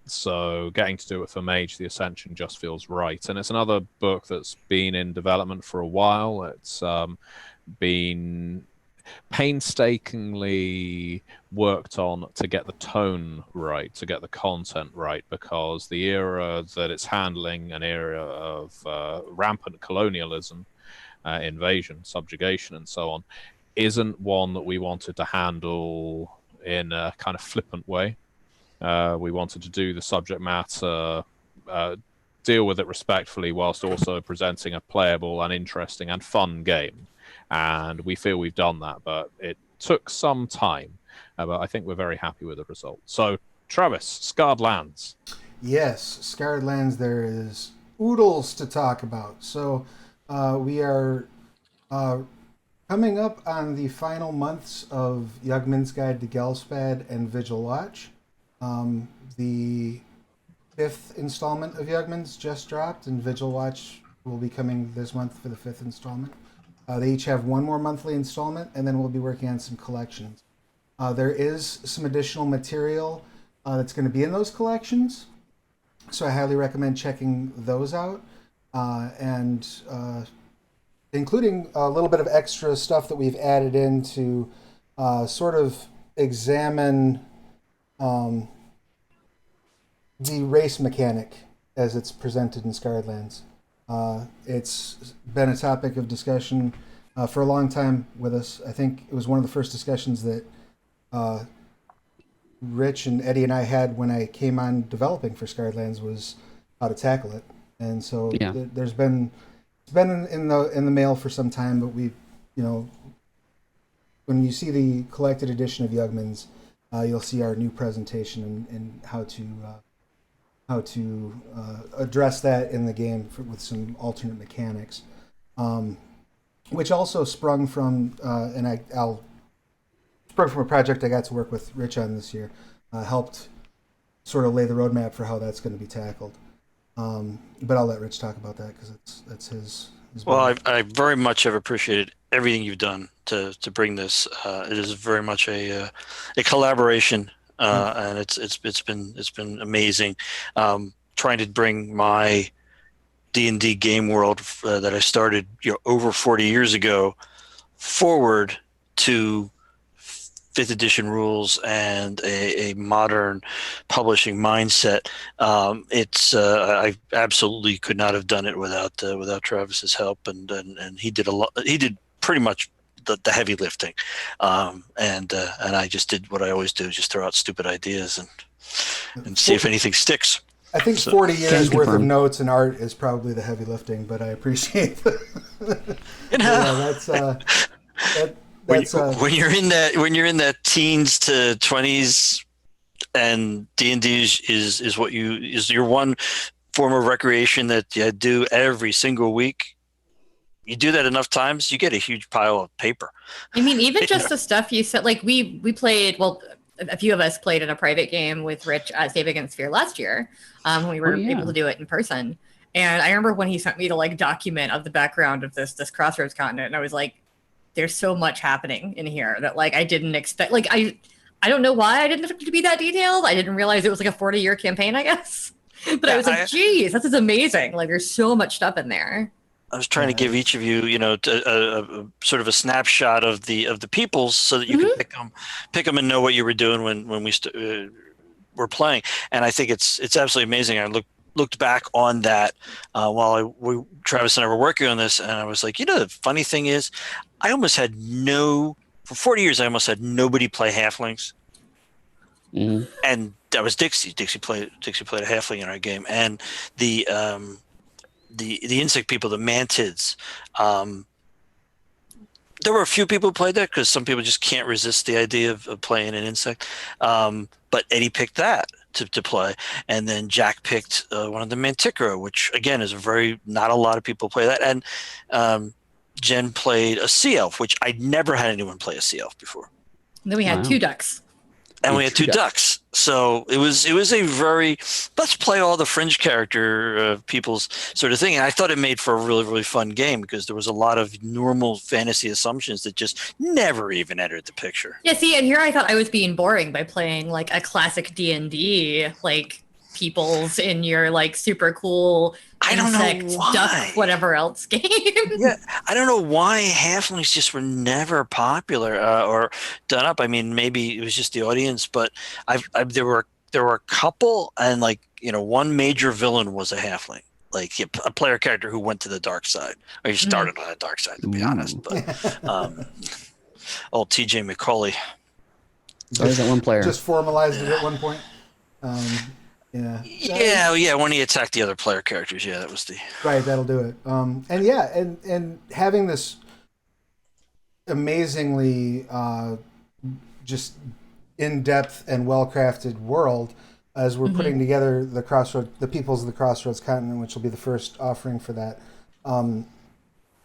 So getting to do it for Mage, the Ascension, just feels right. And it's another book that's been in development for a while. It's been painstakingly worked on to get the tone right, to get the content right, because the era that it's handling, an era of rampant colonialism, invasion, subjugation, and so on, isn't one that we wanted to handle in a kind of flippant way. We wanted to do the subject matter, deal with it respectfully, whilst also presenting a playable and interesting and fun game. And we feel we've done that, but it took some time. But I think we're very happy with the result. So, Travis, Scarred Lands. Yes, Scarred Lands, there is oodles to talk about. So we are coming up on the final months of Yugman's Guide to Gelspad and Vigil Watch. The 5th installment of Yugman's just dropped, and Vigil Watch will be coming this month for the 5th installment. They each have one more monthly installment, and then we'll be working on some collections. There is some additional material that's going to be in those collections, so I highly recommend checking those out, and including a little bit of extra stuff that we've added in to sort of examine the race mechanic as it's presented in Scarred Lands. It's been a topic of discussion for a long time with us. I think it was one of the first discussions that Rich and Eddy and I had when I came on developing for Scarred Lands, was how to tackle it. And so it's been in the mail for some time, but we, when you see the collected edition of Yugman's, you'll see our new presentation and how to address that in the game with some alternate mechanics, which also sprung from a project I got to work with Rich on this year. Helped sort of lay the roadmap for how that's going to be tackled. But I'll let Rich talk about that because that's his. Well, I very much have appreciated everything you've done to bring this. It is very much a collaboration. And it's been amazing, trying to bring my D&D game world that I started over 40 years ago forward to 5th edition rules and a modern publishing mindset. I absolutely could not have done it without Travis's help, and he did a lot. He did pretty much the heavy lifting, and I just did what I always do: just throw out stupid ideas and see if anything sticks. I think 40 years worth of notes and art is probably the heavy lifting, but I appreciate when you're in that teens to 20s, and D&D is your one form of recreation that you do every single week. You do that enough times, you get a huge pile of paper. I mean, even just the stuff you said, like we played, well, a few of us played in a private game with Rich at SaFECon2020 last year when we were able to do it in person. And I remember when he sent me the like document of the background of this Crossroads continent, and I was like, there's so much happening in here that like I didn't expect. Like I don't know why I didn't expect it to be that detailed. I didn't realize it was like a 40-year campaign, I guess. But I was like, geez, this is amazing. Like there's so much stuff in there. I was trying to give each of you, a sort of a snapshot of the peoples, so that you could pick them and know what you were doing when we were playing. And I think it's absolutely amazing. I looked back on that while Travis and I were working on this, and I was like, the funny thing is, I almost had for 40 years, I almost had nobody play halflings. And that was Dixie. Dixie played a halfling in our game, and the insect people, the mantids. There were a few people who played that because some people just can't resist the idea of playing an insect. But Eddy picked that to play, and then Jack picked one of the Manticora, which again is not a lot of people play that, and Jen played a sea elf, which I'd never had anyone play a sea elf before. And then we had 2 ducks. And we had 2 ducks. So it was a very, let's play all the fringe character people's sort of thing. And I thought it made for a really, really fun game because there was a lot of normal fantasy assumptions that just never even entered the picture. Yeah, see, and here I thought I was being boring by playing like a classic D&D, like peoples in your like super cool insect, duck, whatever else game. Yeah, I don't know why halflings just were never popular or done up. I mean, maybe it was just the audience, but there were a couple, and like one major villain was a halfling, like a player character who went to the dark side, or he started on the dark side, to be honest. But old TJ McCauley. There's that one player. Just formalized it at one point. Yeah. When he attacked the other player characters, that was the right. That'll do it. And having this amazingly just in-depth and well-crafted world as we're putting together the peoples of the Crossroads continent, which will be the first offering for that.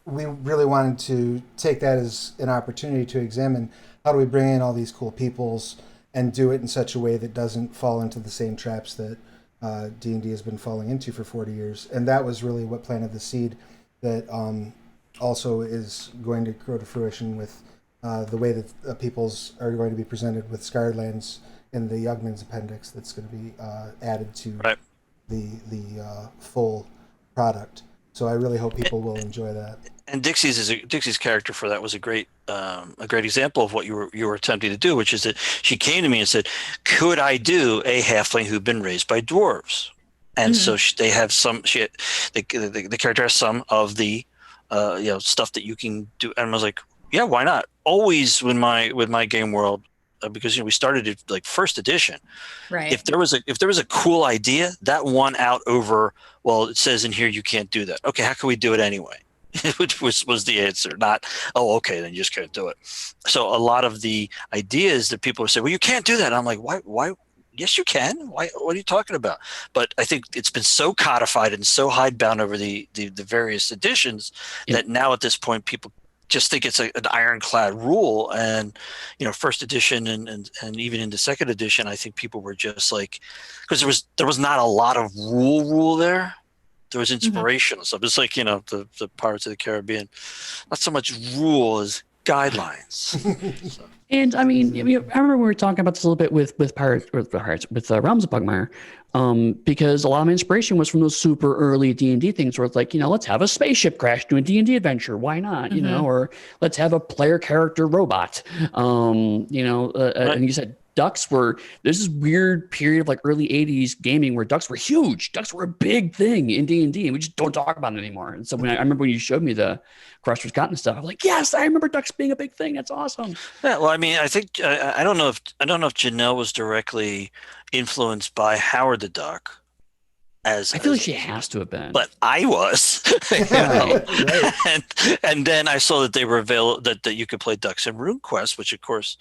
We really wanted to take that as an opportunity to examine how do we bring in all these cool peoples and do it in such a way that doesn't fall into the same traps that D&D has been falling into for 40 years. And that was really what planted the seed that also is going to grow to fruition with the way that peoples are going to be presented with Scarred Lands in the Youngman's appendix that's going to be added to the full product. So I really hope people will enjoy that. And Dixie's character for that was a great example of what you were attempting to do, which is that she came to me and said, "Could I do a halfling who'd been raised by dwarves?" And so they have some. The character has some of the stuff that you can do, and I was like, "Yeah, why not?" Always with my game world, because we started it like first edition. Right. If there was a cool idea, that won out over. Well, it says in here you can't do that. Okay, how can we do it anyway? Which was the answer, not, oh, okay, then you just can't do it. So a lot of the ideas that people would say, well, you can't do that. And I'm like, why? Yes, you can. Why? What are you talking about? But I think it's been so codified and so hidebound over the various editions that now at this point, people just think it's an ironclad rule. And, first edition and even into second edition, I think people were just like, because there was not a lot of rule there. There was inspirational stuff. It's like, the Pirates of the Caribbean, not so much rule as guidelines. So. And I mean, I remember we were talking about this a little bit with Realms of Pugmire, because a lot of my inspiration was from those super early D&D things where it's like, let's have a spaceship crash to a D&D adventure. Why not? Or let's have a player character robot. And you said ducks were, there's this weird period of like early 80s gaming where ducks were huge. Ducks were a big thing in D&D, and we just don't talk about it anymore. And so when I remember when you showed me the Crossroads Continent stuff, I'm like, yes, I remember ducks being a big thing. That's awesome. Yeah, well, I mean, I think I don't know if Janelle was directly influenced by Howard the Duck. I feel like she has to have been, but I was, and then I saw that they were available, that you could play Ducks in RuneQuest, which of course,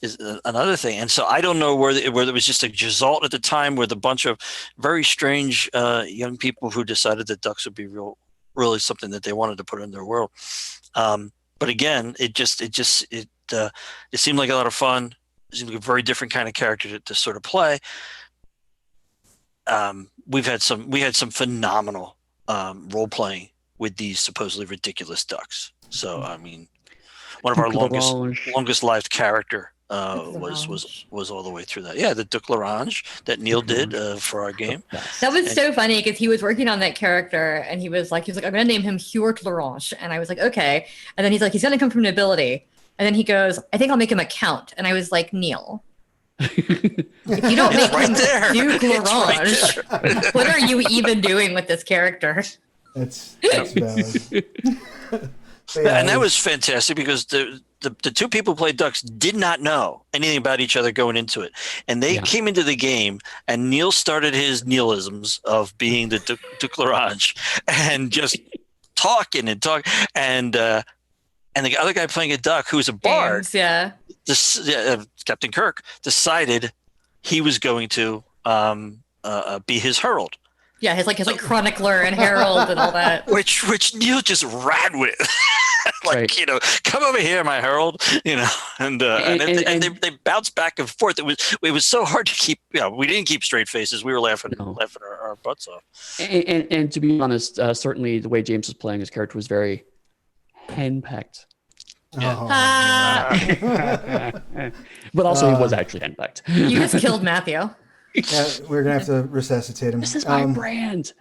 is another thing. And so I don't know whether it was just a result at the time with a bunch of very strange young people who decided that ducks would be really something that they wanted to put in their world. But again, it seemed like a lot of fun. It seemed like a very different kind of character to sort of play. We had some phenomenal role playing with these supposedly ridiculous ducks. So I mean, one of our longest lived character was all the way through that. Yeah, the Duc L'Orange that Neil did for our game. That was so funny because he was working on that character and he was like, I'm gonna name him Huort L'Orange, and I was like, okay. And then he's like, he's gonna come from nobility, and then he goes, I think I'll make him a count, and I was like, Neil. If you don't make him Duc L'Orange, what are you even doing with this character? That's valid. Yeah, and that was fantastic because the two people who played ducks did not know anything about each other going into it, and they came into the game, and Neil started his Neelisms of being the Duc L'Orange and just talking, and the other guy playing a duck who was a bard, Captain Kirk, decided he was going to be his herald. Yeah, his chronicler and herald and all that. Which Neil just ran with. Come over here, my herald, and they bounced back and forth. It was so hard to keep. We didn't keep straight faces. We were laughing our butts off. And to be honest, certainly the way James was playing his character was very henpecked. But also he was actually henpecked. You just killed Matthew. Yeah, we're gonna have to resuscitate him. This is my brand.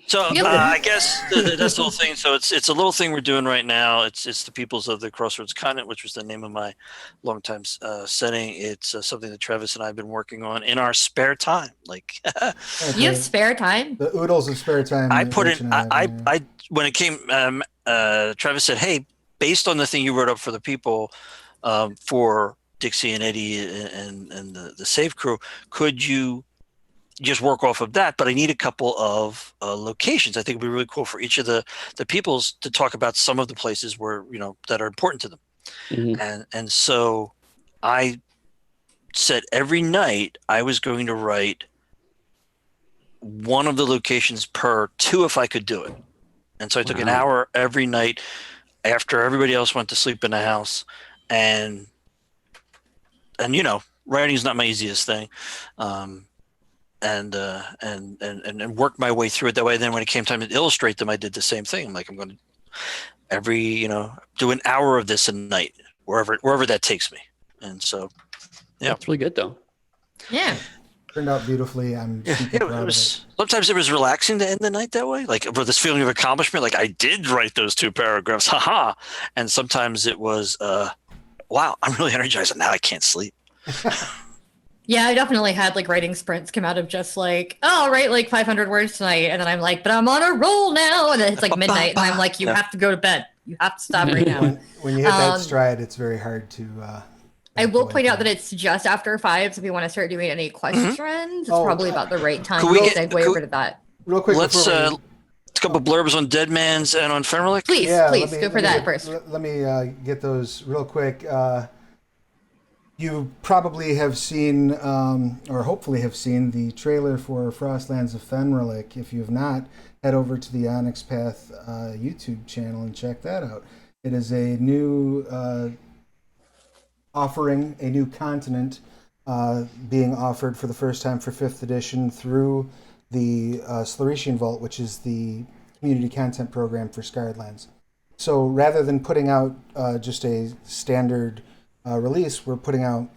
So I guess that's the whole thing. So it's a little thing we're doing right now. It's the Peoples of the Crossroads Continent, which was the name of my longtime setting. It's something that Travis and I have been working on in our spare time. You have spare time? The oodles of spare time. I put in. I when it came. Travis said, "Hey, based on the thing you wrote up for the people, for Dixie and Eddy and the Save Crew, could you just work off of that? But I need a couple of locations. I think it'd be really cool for each of the peoples to talk about some of the places where that are important to them." Mm-hmm. And so I said every night I was going to write one of the locations per two if I could do it. And so I took an hour every night after everybody else went to sleep in the house, and writing is not my easiest thing, and work my way through it that way. Then when it came time to illustrate them, I did the same thing. I'm like, I'm going to do an hour of this a night, wherever that takes me. And so, yeah, that's really good though. Yeah. Turned out beautifully. I'm super proud of it. Sometimes it was relaxing to end the night that way, with this feeling of accomplishment, like I did write those 2 paragraphs, haha. And sometimes it was, wow, I'm really energized, and now I can't sleep. Yeah, I definitely had writing sprints come out of just I'll write 500 words tonight, and then I'm like, but I'm on a roll now, and then it's midnight, and I'm like, you have to go to bed. You have to stop right now. When you hit that stride, it's very hard to. I will point out that it's just after 5, so if you want to start doing any questions, it's probably about the right time to segue over to that. Real quick, let's a couple blurbs on Deadman's and on Fenric. Please, go for that first. Let me get those real quick. You probably have seen, or hopefully have seen, the trailer for Frostlands of Fenric. If you have not, head over to the Onyx Path YouTube channel and check that out. It is a new offering, a new continent being offered for the first time for 5th edition through the Sluritian Vault, which is the community content program for Scarred Lands. So rather than putting out just a standard release, we're putting out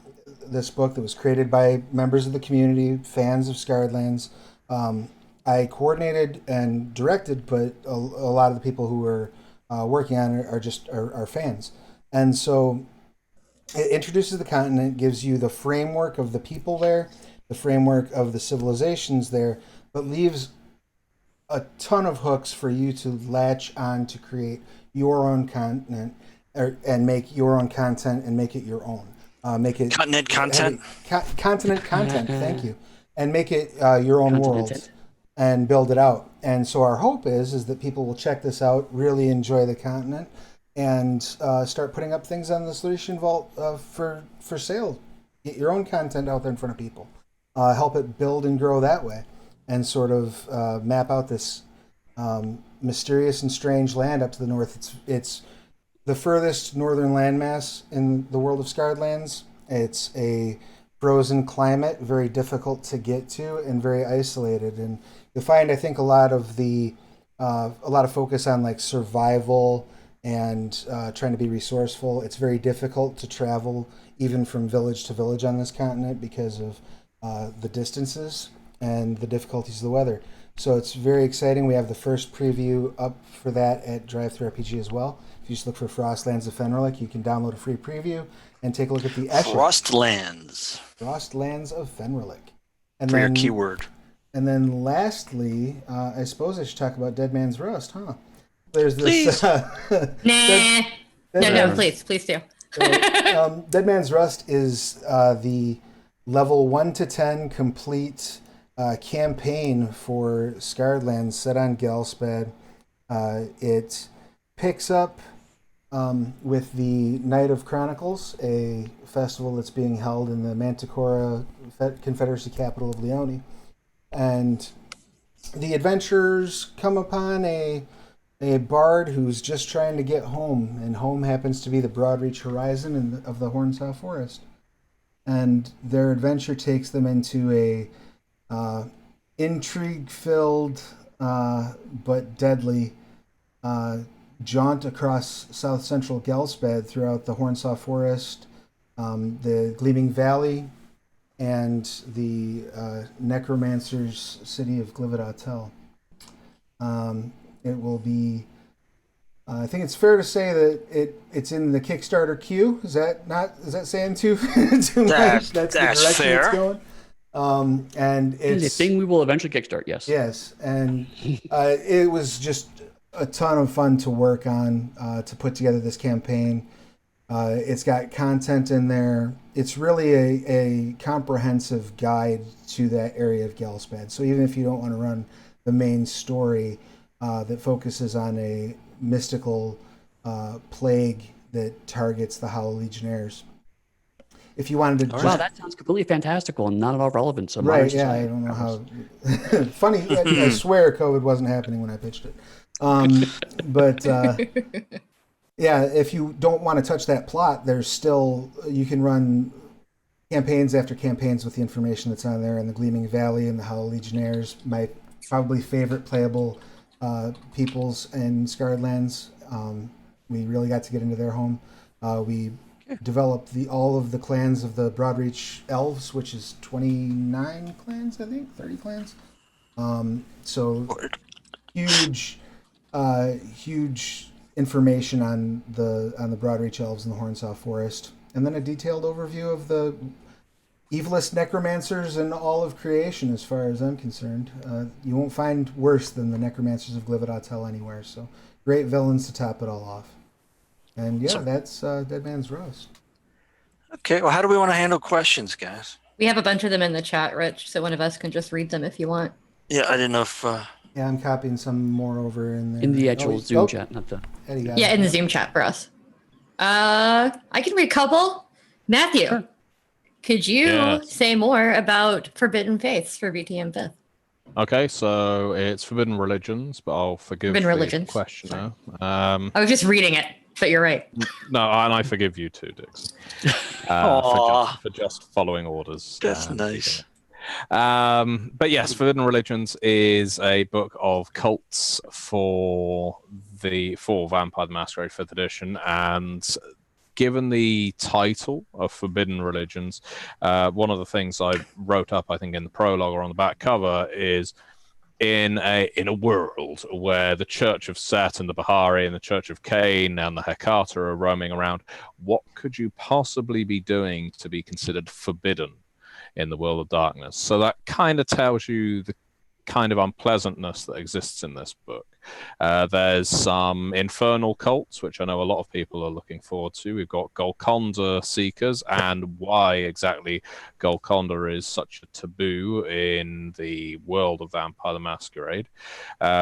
this book that was created by members of the community, fans of Scarred Lands. I coordinated and directed, but a lot of the people who are working on it are fans. And so it introduces the continent, gives you the framework of the people there, the framework of the civilizations there, but leaves a ton of hooks for you to latch on to create your own continent and make your own content and make it your own. Make it continent content. Continent content. Thank you, and make it your own world and build it out. And so our hope is that people will check this out, really enjoy the continent, and start putting up things on the Solution Vault for sale. Get your own content out there in front of people. Help it build and grow that way, and sort of map out this mysterious and strange land up to the north. It's the furthest northern landmass in the world of Scarred Lands. It's a frozen climate, very difficult to get to, and very isolated. And you'll find, I think, a lot of focus on like survival and trying to be resourceful. It's very difficult to travel even from village to village on this continent because of the distances and the difficulties of the weather. So it's very exciting. We have the first preview up for that at Drive-Thru RPG as well. If you just look for Frostlands of Fenric, you can download a free preview and take a look at the Frostlands. Frostlands of Fenric. And For your keyword. And then lastly, I suppose I should talk about Dead Man's Rust, huh? There's this... No, please do. Dead Man's Rust is the level 1 to 10 complete campaign for Scarred Lands set on Gelspad. It picks up with the Night of Chronicles, a festival that's being held in the Manticora Confederacy capital of Leone. And the adventurers come upon a bard who's just trying to get home, and home happens to be the Broadreach horizon of the Hornsaw Forest. And their adventure takes them into a intrigue-filled but deadly jaunt across south central Gelspad throughout the Hornsaw Forest, the Gleaming Valley, and the Necromancer's city of Glividatel. It will be... I think it's fair to say that it's in the Kickstarter queue. Is that saying too much? That's the direction fair. it's going. And it's a thing we will eventually kickstart. Yes. Yes, and it was just a ton of fun to work on to put together this campaign. It's got content in there. It's really a comprehensive guide to that area of Gelspad. So even if you don't want to run the main story that focuses on a mystical plague that targets the Hollow Legionnaires, if you wanted to, wow, that sounds completely fantastical and not at all relevant. So right, yeah, I don't know how. Funny, I swear COVID wasn't happening when I pitched it. But yeah, if you don't want to touch that plot, there's still, you can run campaigns after campaigns with the information that's on there in the Gleaming Valley and the Hollow Legionnaires. My probably favorite playable peoples in Scarred Lands. We really got to get into their home. We developed all of the clans of the Broadreach Elves, which is 29 clans, I think, 30 clans. So huge information on the Broadreach Elves in the Hornsaw Forest, and then a detailed overview of the evilest necromancers in all of creation, as far as I'm concerned. You won't find worse than the necromancers of Glividatel anywhere. So great villains to top it all off. And yeah, that's Dead Man's Rust. Okay, well, how do we want to handle questions, guys? We have a bunch of them in the chat, Rich, so one of us can just read them if you want. Yeah, I didn't know if... Yeah, I'm copying some more over in there. In the actual Zoom chat, not the... Eddy got Yeah, it. in the Zoom chat for us. I can read a couple. Matthew, Sure. could you Yes. say more about Forbidden Faiths for VTM 5th? Okay, so it's Forbidden Religions, but I'll forgive Forbidden the Religions. questioner. I was just reading it, but you're right. No, and I forgive you too, Dix, Aw. for just following orders. That's nice. But yes, Forbidden Religions is a book of cults for Vampire the Masquerade 5th edition, and given the title of Forbidden Religions, one of the things I wrote up, I think, in the prologue or on the back cover is in a world where the Church of Set and the Bahari and the Church of Cain and the Hecata are roaming around, what could you possibly be doing to be considered forbidden in the world of darkness? So that kind of tells you the kind of unpleasantness that exists in this book. There's some infernal cults, which I know a lot of people are looking forward to. We've got Golconda Seekers, and why exactly Golconda is such a taboo in the world of Vampire the Masquerade.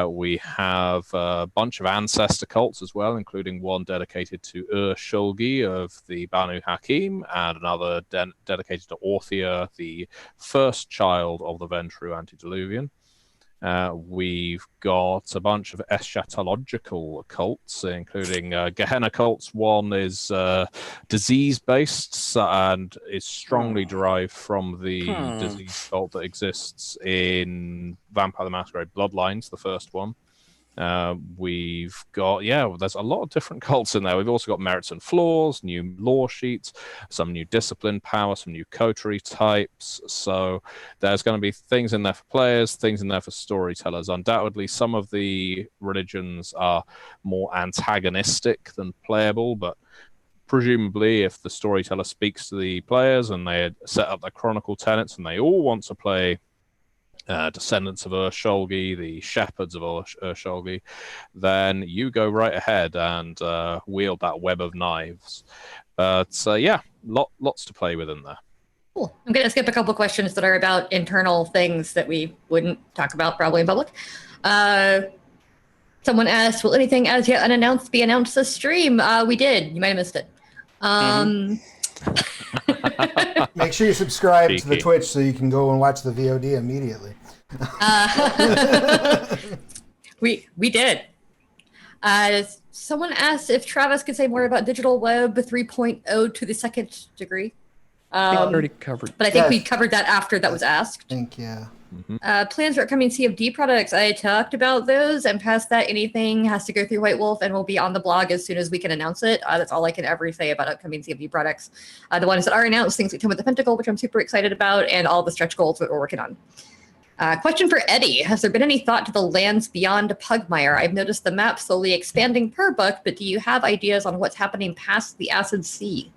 We have a bunch of ancestor cults as well, including one dedicated to Shulgi of the Banu Hakim, and another dedicated to Orthia, the first child of the Ventru Antediluvian. We've got a bunch of eschatological cults, including Gehenna cults. One is disease-based and is strongly derived from the disease cult that exists in Vampire the Masquerade Bloodlines, the first one. We've got, there's a lot of different cults in there. We've also got merits and flaws, new lore sheets, some new discipline power, some new coterie types. So there's going to be things in there for players, things in there for storytellers. Undoubtedly, some of the religions are more antagonistic than playable, but presumably if the storyteller speaks to the players and they set up their chronicle tenets and they all want to play descendants of Shulgi, the shepherds of Shulgi, then you go right ahead and wield that web of knives. But lots to play with in there. Cool. I'm going to skip a couple questions that are about internal things that we wouldn't talk about probably in public. Someone asked, will anything as yet unannounced be announced this stream? We did. You might have missed it. Make sure you subscribe to the Twitch so you can go and watch the VOD immediately. We did. Someone asked if Travis could say more about Digital Web 3.0 to the second degree. I think we already covered. But I think we covered that after that was asked. Plans for upcoming CFD products. I talked about those, and past that, anything has to go through White Wolf and will be on the blog as soon as we can announce it. That's all I can ever say about upcoming CFD products. The ones that are announced, things like Tomb of the Pentacle, which I'm super excited about, and all the stretch goals that we're working on. Question for Eddy. Has there been any thought to the lands beyond Pugmire? I've noticed the map slowly expanding per book, but do you have ideas on what's happening past the Acid Sea?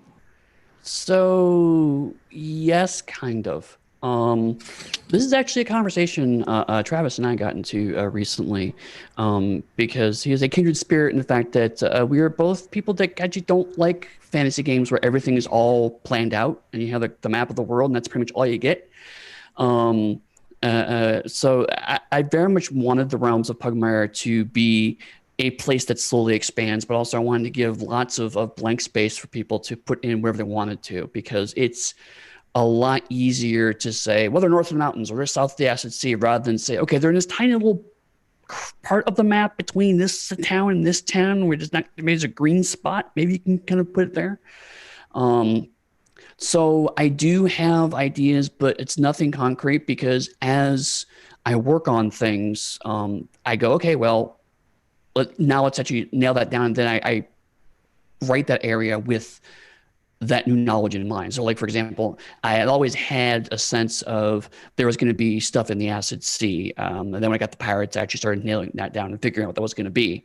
So, yes, kind of. This is actually a conversation Travis and I got into recently, because he is a kindred spirit in the fact that we are both people that actually don't like fantasy games where everything is all planned out and you have the map of the world and that's pretty much all you get. So I very much wanted the realms of Pugmire to be a place that slowly expands, but also I wanted to give lots of blank space for people to put in wherever they wanted to, because it's a lot easier to say, well, they're north of the mountains or they're south of the Acid Sea, rather than say, okay, they're in this tiny little part of the map between this town and this town where there's maybe there's a green spot. Maybe you can kind of put it there. So I do have ideas, but it's nothing concrete, because as I work on things, I go, okay, well, now let's actually nail that down. And then I write that area with that new knowledge in mind. So like, for example, I had always had a sense of there was going to be stuff in the Acid Sea. And then when I got the pirates, I actually started nailing that down and figuring out what that was going to be.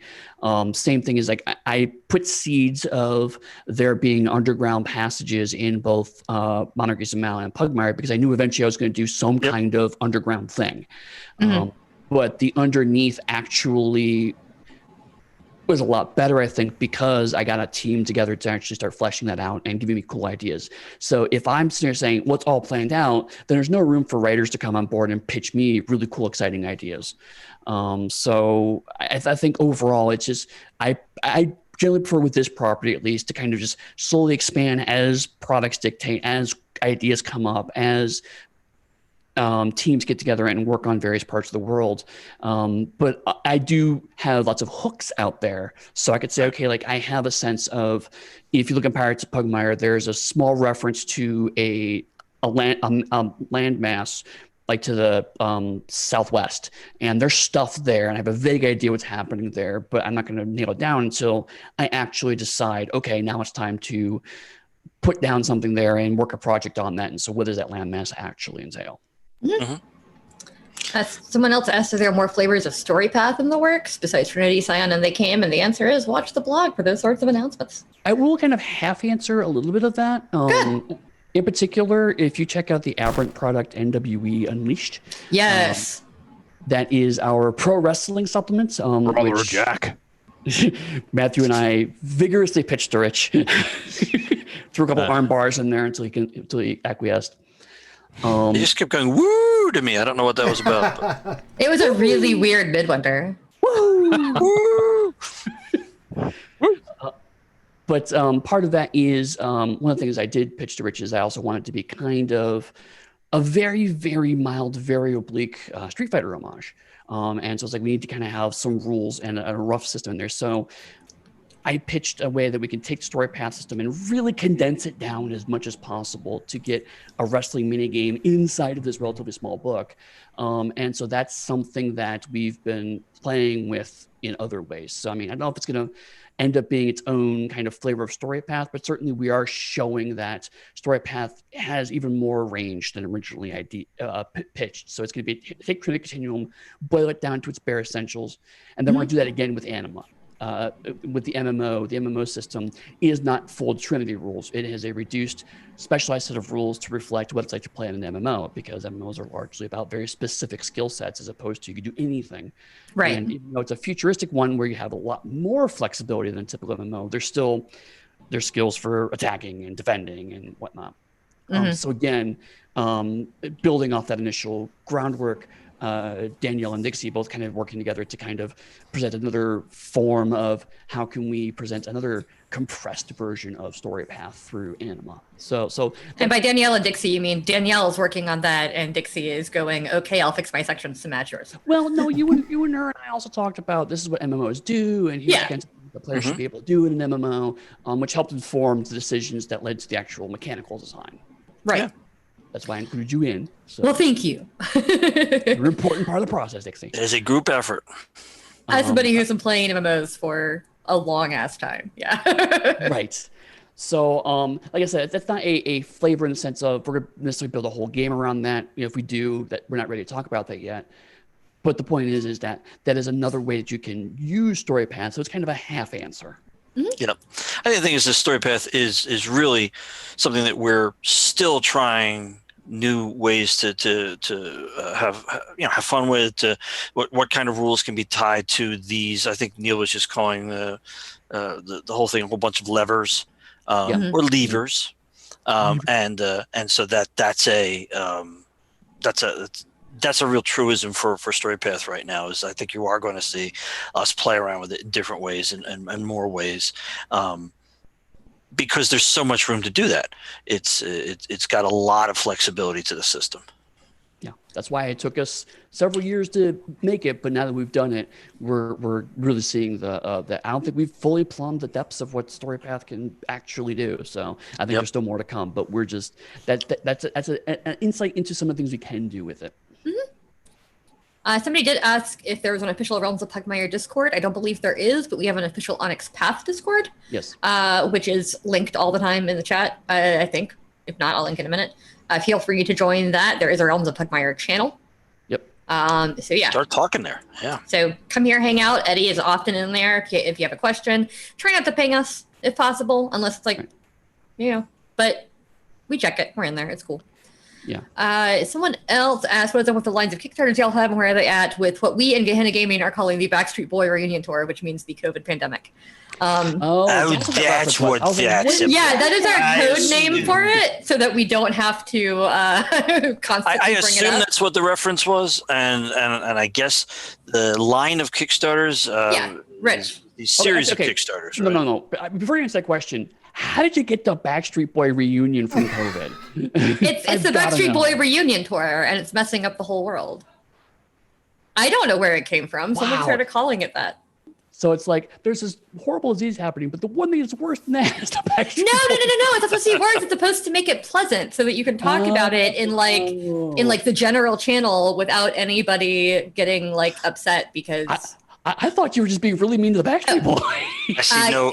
Same thing is like, I put seeds of there being underground passages in both Monarchies of Mal and Pugmire, because I knew eventually I was going to do some kind of underground thing. But the underneath actually was a lot better, I think, because I got a team together to actually start fleshing that out and giving me cool ideas. So if I'm sitting here saying what's all planned out, then there's no room for writers to come on board and pitch me really cool, exciting ideas. So I think overall, it's just, I generally prefer with this property, at least, to kind of just slowly expand as products dictate, as ideas come up, as teams get together and work on various parts of the world. But I do have lots of hooks out there. So I could say, okay, like I have a sense of, if you look at Pirates of Pugmire, there's a small reference to a landmass, like to the southwest. And there's stuff there. And I have a vague idea what's happening there, but I'm not going to nail it down until I actually decide, okay, now it's time to put down something there and work a project on that. And so what does that landmass actually entail? Someone else asked if there are more flavors of story path in the works besides Trinity, Scion, and They Came, and the answer is watch the blog for those sorts of announcements. I will kind of half answer a little bit of that. In particular, if you check out the Aberrant product NWE Unleashed, yes, That is our pro wrestling supplement. Brother Which Jack. Matthew and I vigorously pitched to Rich. Threw a couple arm bars in there until he acquiesced. He just kept going woo to me. I don't know what that was about. But. It was a really weird midwinter. Woo! But part of that is one of the things I did pitch to Rich is I also wanted to be kind of a very, very mild, very oblique Street Fighter homage. And so it's like we need to kind of have some rules and a rough system in there. So I pitched a way that we can take the story path system and really condense it down as much as possible to get a wrestling minigame inside of this relatively small book. And so that's something that we've been playing with in other ways. So, I mean, I don't know if it's going to end up being its own kind of flavor of story path, but certainly we are showing that story path has even more range than originally pitched. So it's going to be take Trinity Continuum, boil it down to its bare essentials, and then we're going to do that again with Anima. With the MMO system is not full Trinity rules. It has a reduced, specialized set of rules to reflect what it's like to play in an MMO, because MMOs are largely about very specific skill sets as opposed to you can do anything. Right. And even though it's a futuristic one where you have a lot more flexibility than a typical MMO, there's skills for attacking and defending and whatnot. So again, building off that initial groundwork, Danielle and Dixie both kind of working together to kind of present another form of how can we present another compressed version of story path through Anima. So and by Danielle and Dixie, you mean Danielle's working on that and Dixie is going, okay, I'll fix my sections to match yours. Well, no, you and her and I also talked about this is what MMOs do, and here's against the player should be able to do in an MMO, which helped inform the decisions that led to the actual mechanical design. Right. Yeah. That's why I included you in. So Well, thank you. you're an important part of the process, Dixie. It is a group effort. As somebody who's been playing MMOs for a long ass time. Yeah. Right. So, like I said, that's not a flavor in the sense of we're going to necessarily build a whole game around that. You know, if we do, that we're not ready to talk about that yet. But the point is that is another way that you can use story paths. So it's kind of a half answer. You know, I think the thing is the story path is really something that we're still trying new ways to have fun with. What kind of rules can be tied to these? I think Neil was just calling the whole thing a whole bunch of levers or levers, and so that's a real truism for story path right now. Is I think you are going to see us play around with it in different ways and more ways, because there's so much room to do that. It's got a lot of flexibility to the system. Yeah, that's why it took us several years to make it, but now that we've done it, we're really seeing the I don't think we've fully plumbed the depths of what story path can actually do. So I think there's still more to come, but we're just that's an insight into some of the things we can do with it. Somebody did ask if there was an official Realms of Pugmire Discord. I don't believe there is, but we have an official Onyx Path Discord. Yes. Which is linked all the time in the chat, I think. If not, I'll link in a minute. Feel free to join that. There is a Realms of Pugmire channel. Yep. So yeah. Start talking there. Yeah. So come here, hang out. Eddy is often in there if you have a question. Try not to ping us if possible, unless it's like, but we check it. We're in there. It's cool. Yeah. Someone else asked, what is up with the lines of Kickstarters y'all have and where are they at with what we in Gehenna Gaming are calling the Backstreet Boy reunion tour, which means the COVID pandemic. That's what that's about. Yeah, that is our code name for it, so that we don't have to constantly I bring assume it up. that's what the reference was, and I guess the line of Kickstarters. Rich. The series of Kickstarters. Right? No. Before you answer that question, how did you get the Backstreet Boy reunion from COVID? It's the Backstreet Boy reunion tour, and it's messing up the whole world. I don't know where it came from. Someone started calling it that. So it's like there's this horrible disease happening, but the one thing that's worse than that is the Backstreet Boy. No. It's supposed to be worse. It's supposed to make it pleasant so that you can talk about it in like the general channel without anybody getting like upset because. I thought you were just being really mean to the Backstreet Boy.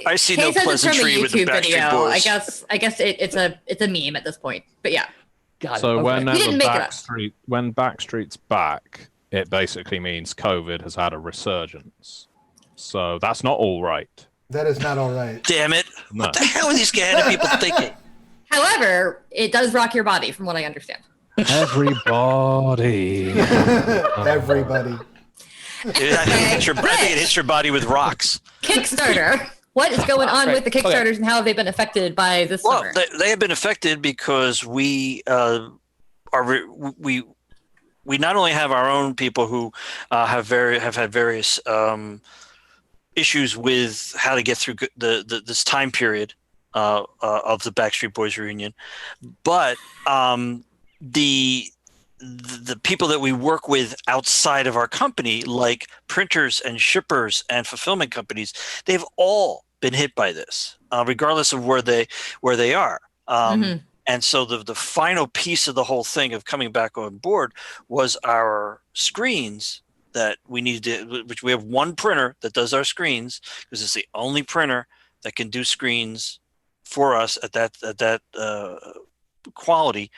I see no pleasantry with the Backstreet Boys. I guess it's a meme at this point. But yeah. So when Backstreet's back, it basically means COVID has had a resurgence. So that's not all right. That is not all right. Damn it! No. What the hell are these Gehenna people thinking? However, it does rock your body, from what I understand. Everybody. Everybody. I think it hits your body with rocks. Kickstarter. What is going on Right. with the Kickstarters and how have they been affected by this Well, summer? they have been affected because we not only have our own people who have had various issues with how to get through this time period of the Backstreet Boys reunion, but the people that we work with outside of our company, like printers and shippers and fulfillment companies, they've all been hit by this, regardless of where they are. And so the final piece of the whole thing of coming back on board was our screens that we needed to, which we have one printer that does our screens because it's the only printer that can do screens for us at that quality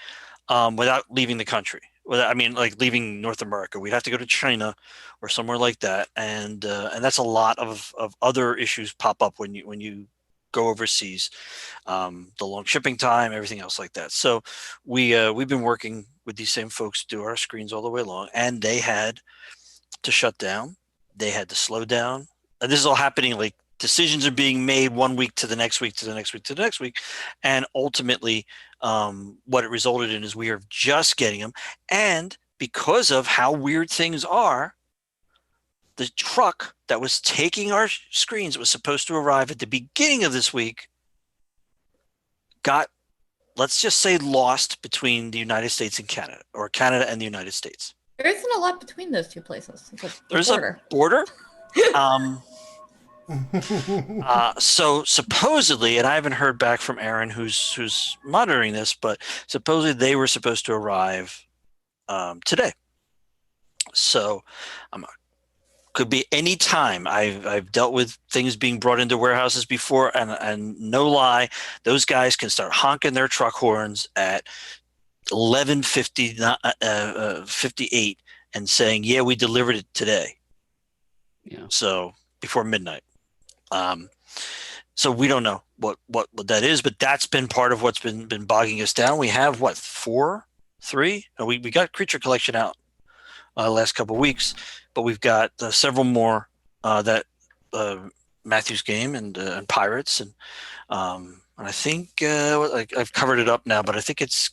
without leaving the country. I mean, like leaving North America, we'd have to go to China or somewhere like that, and that's a lot of other issues pop up when you go overseas, the long shipping time, everything else like that. So we've been working with these same folks to do our screens all the way along, and they had to shut down, they had to slow down, and this is all happening like decisions are being made one week to the next week to the next week to the next week, and ultimately what it resulted in is we are just getting them. And because of how weird things are, the truck that was taking our screens was supposed to arrive at the beginning of this week got, let's just say, lost between the United States and Canada, or Canada and the United States. There isn't a lot between those two places. There's a border. So supposedly, and I haven't heard back from Aaron, who's monitoring this, but supposedly they were supposed to arrive today. So could be any time. I've dealt with things being brought into warehouses before, and no lie, those guys can start honking their truck horns at 11:58 and saying, "Yeah, we delivered it today." Yeah. So before midnight. So we don't know what that is, but that's been part of what's been bogging us down. We have three? No, we got Creature Collection out last couple of weeks, but we've got several more that Matthew's Game and Pirates, and I think I've covered it up now, but I think it's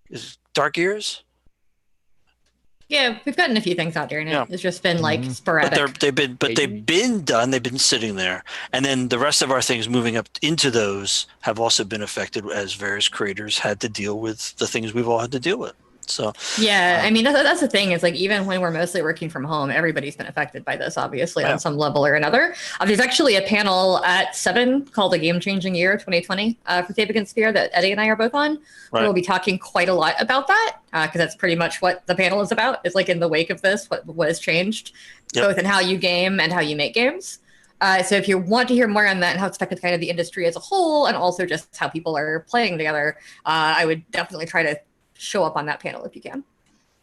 is Dark Ears. Yeah, we've gotten a few things out there, and Yeah. it's just been like sporadic. They've been done. They've been sitting there, and then the rest of our things moving up into those have also been affected as various creators had to deal with the things we've all had to deal with. So yeah, I mean that's the thing. Is like even when we're mostly working from home, everybody's been affected by this, obviously, on some level or another. There's actually a panel at 7 called "A Game Changing Year 2020" for SaFECon Sphere that Eddy and I are both on. Right. We'll be talking quite a lot about that because that's pretty much what the panel is about. Is like in the wake of this, what has changed, both in how you game and how you make games. So if you want to hear more on that and how it's affected kind of the industry as a whole, and also just how people are playing together, I would definitely try to show up on that panel if you can.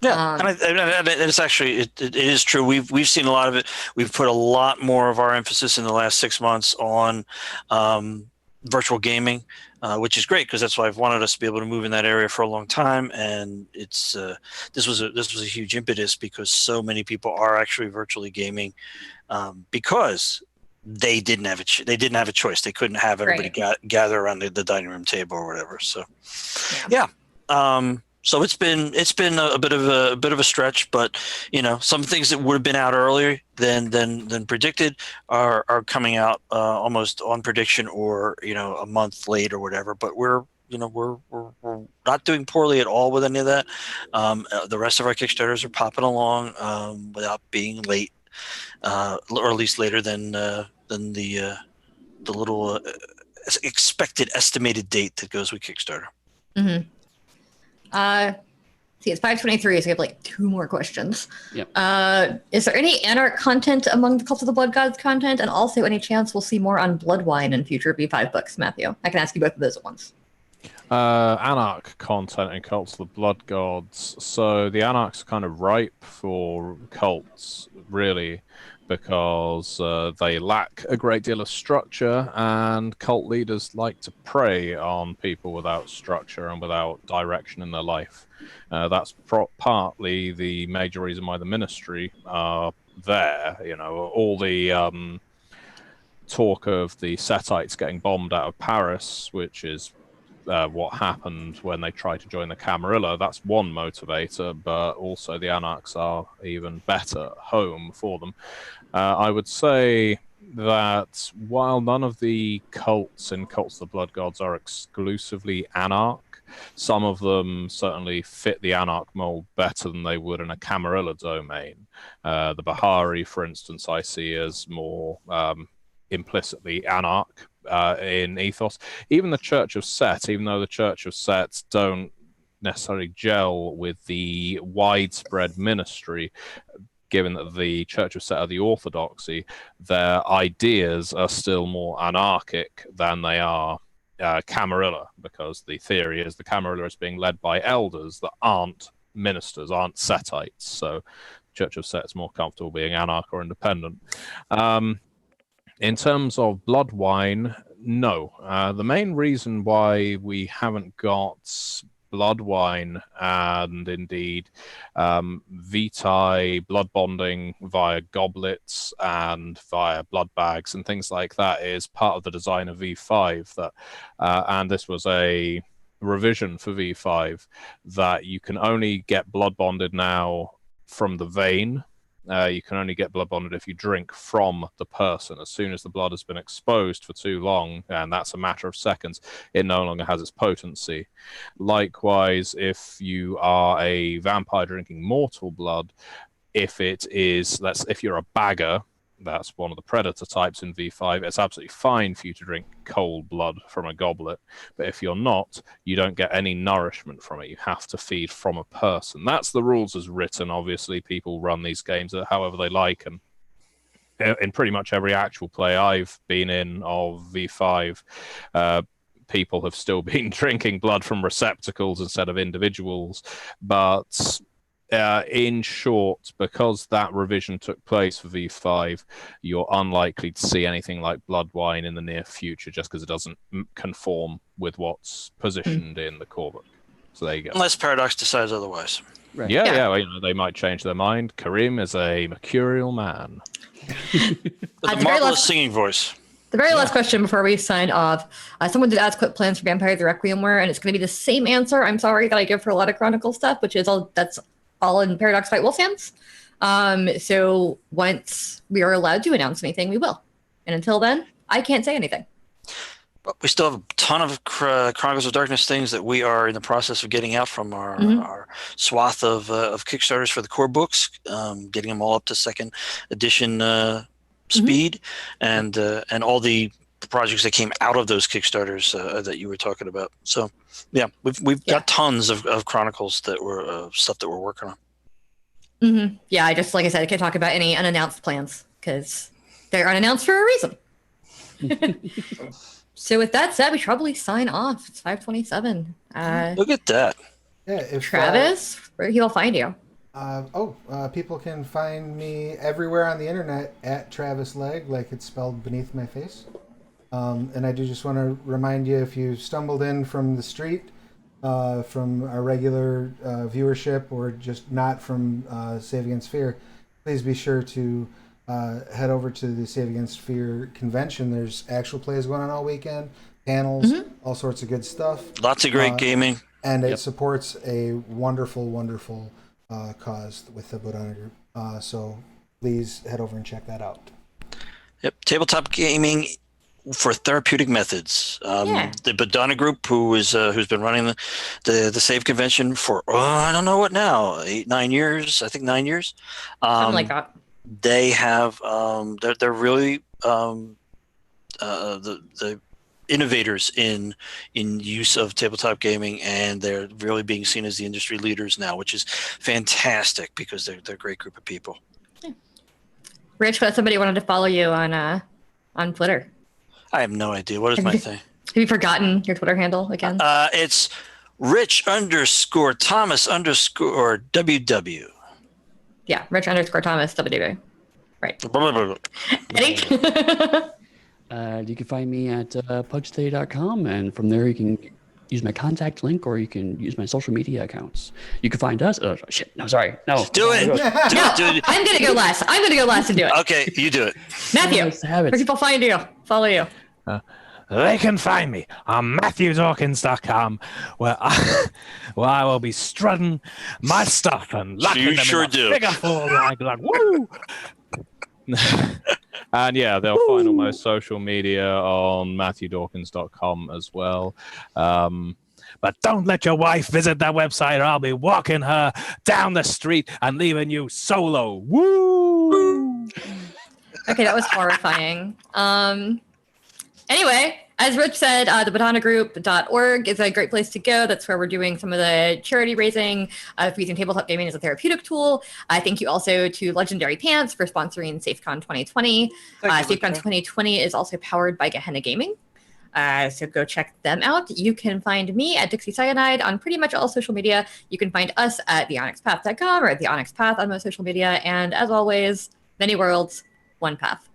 Yeah, and it's actually it is true. We've seen a lot of it. We've put a lot more of our emphasis in the last 6 months on virtual gaming, which is great because that's why I've wanted us to be able to move in that area for a long time. And it's this was a huge impetus because so many people are actually virtually gaming because they didn't have a choice. They couldn't have everybody gather around the dining room table or whatever. So yeah. So it's been a bit of a stretch, but some things that would have been out earlier than predicted are coming out almost on prediction or a month late or whatever. But we're not doing poorly at all with any of that. The rest of our Kickstarters are popping along without being late, or at least later than the little expected estimated date that goes with Kickstarter. Mm-hmm. See, it's 5:23, so we have like 2 more questions. Yep. Is there any Anarch content among the Cult of the Blood Gods content? And also any chance we'll see more on Bloodwine in future V5 books, Matthew? I can ask you both of those at once. Anarch content in Cults of the Blood Gods. So the Anarchs are kind of ripe for cults, really, because they lack a great deal of structure, and cult leaders like to prey on people without structure and without direction in their life. That's partly the major reason why the ministry are there. You know, all the talk of the Setites getting bombed out of Paris, which is what happened when they tried to join the Camarilla. That's one motivator, but also the Anarchs are even better home for them. I would say that while none of the cults in Cults of the Blood Gods are exclusively Anarch, some of them certainly fit the Anarch mold better than they would in a Camarilla domain. The Bahari, for instance, I see as more implicitly Anarch in ethos. Even the Church of Set, even though the Church of Set don't necessarily gel with the widespread ministry, given that the Church of Set are the orthodoxy, their ideas are still more anarchic than they are Camarilla, because the theory is the Camarilla is being led by elders that aren't ministers, aren't Setites. So Church of Set is more comfortable being anarch or independent. In terms of blood wine, no. The main reason why we haven't got blood wine and indeed vitae blood bonding via goblets and via blood bags and things like that is part of the design of V5. That and this was a revision for V5, that you can only get blood bonded now from the vein. You can only get blood bonded if you drink from the person. As soon as the blood has been exposed for too long, and that's a matter of seconds, it no longer has its potency. Likewise, if you are a vampire drinking mortal blood, if you're a bagger, that's one of the predator types in V5, it's absolutely fine for you to drink cold blood from a goblet. But if you're not, you don't get any nourishment from it. You have to feed from a person. That's the rules as written. Obviously, people run these games however they like. And in pretty much every actual play I've been in of V5, people have still been drinking blood from receptacles instead of individuals. But in short, because that revision took place for V5, you're unlikely to see anything like blood wine in the near future, just because it doesn't conform with what's positioned in the core book. So there you go. Unless Paradox decides otherwise. Right. Yeah. Well, they might change their mind. Kareem is a mercurial man. With a marvelous singing voice. The very last question before we sign off. Someone did ask what plans for Vampire the Requiem were, and it's going to be the same answer, I'm sorry, that I give for a lot of Chronicle stuff, which is that's all in Paradox Fight Wolf hands. So once we are allowed to announce anything, we will. And until then, I can't say anything. But we still have a ton of Chronicles of Darkness things that we are in the process of getting out from our swath of Kickstarters for the core books, getting them all up to second edition speed, and all the projects that came out of those Kickstarters that you were talking about. So yeah, we've got tons of Chronicles that were stuff that we're working on. Yeah, like I said, I can't talk about any unannounced plans because they're unannounced for a reason. So with that said, we should probably sign off. It's 5:27. Look at that. Yeah, if Travis, where he'll find you. People can find me everywhere on the internet at Travis Legge, like it's spelled beneath my face. And I do just want to remind you, if you stumbled in from the street, from our regular viewership, or just not from Save Against Fear, please be sure to head over to the Save Against Fear convention. There's actual plays going on all weekend, panels, all sorts of good stuff. Lots of great gaming. And it supports a wonderful, wonderful cause with the Bodhana group. So please head over and check that out. Yep, tabletop gaming for therapeutic methods. The Bodhana group, who's been running the Save convention for I don't know what now, 9 years, I think 9 years. Something like that. They have they're really the innovators in use of tabletop gaming, and they're really being seen as the industry leaders now, which is fantastic because they're a great group of people. Rich, what if somebody wanted to follow you on Twitter? I have no idea. What is my thing? Have you forgotten your Twitter handle again? It's Rich_Thomas_WW. Yeah, Rich_Thomas WW. Right. Blah, blah, blah, blah. Eddie? You can find me at pugstudy.com, and from there you can use my contact link, or you can use my social media accounts. You can find us. Oh, shit. No, sorry. No. Do it. Do it. I'm going to go last. I'm going to go last and do it. Okay, you do it. Matthew, Nice to have it. where people find you, follow you. They can find me on MatthewDawkins.com, where I will be strutting my stuff and locking You them sure in a do. figure four like woo. And yeah, they'll find all my social media on MatthewDawkins.com as well. But don't let your wife visit that website, or I'll be walking her down the street and leaving you solo. Woo! Okay, that was horrifying. Anyway, as Rich said, thebatanagroup.org is a great place to go. That's where we're doing some of the charity raising for using tabletop gaming as a therapeutic tool. Thank you also to Legendary Pants for sponsoring SaFECon2020. SaFECon2020 is also powered by Gehenna Gaming. So go check them out. You can find me at Dixie Cyanide on pretty much all social media. You can find us at theonyxpath.com or at the Onyx Path on most social media. And as always, many worlds, one path.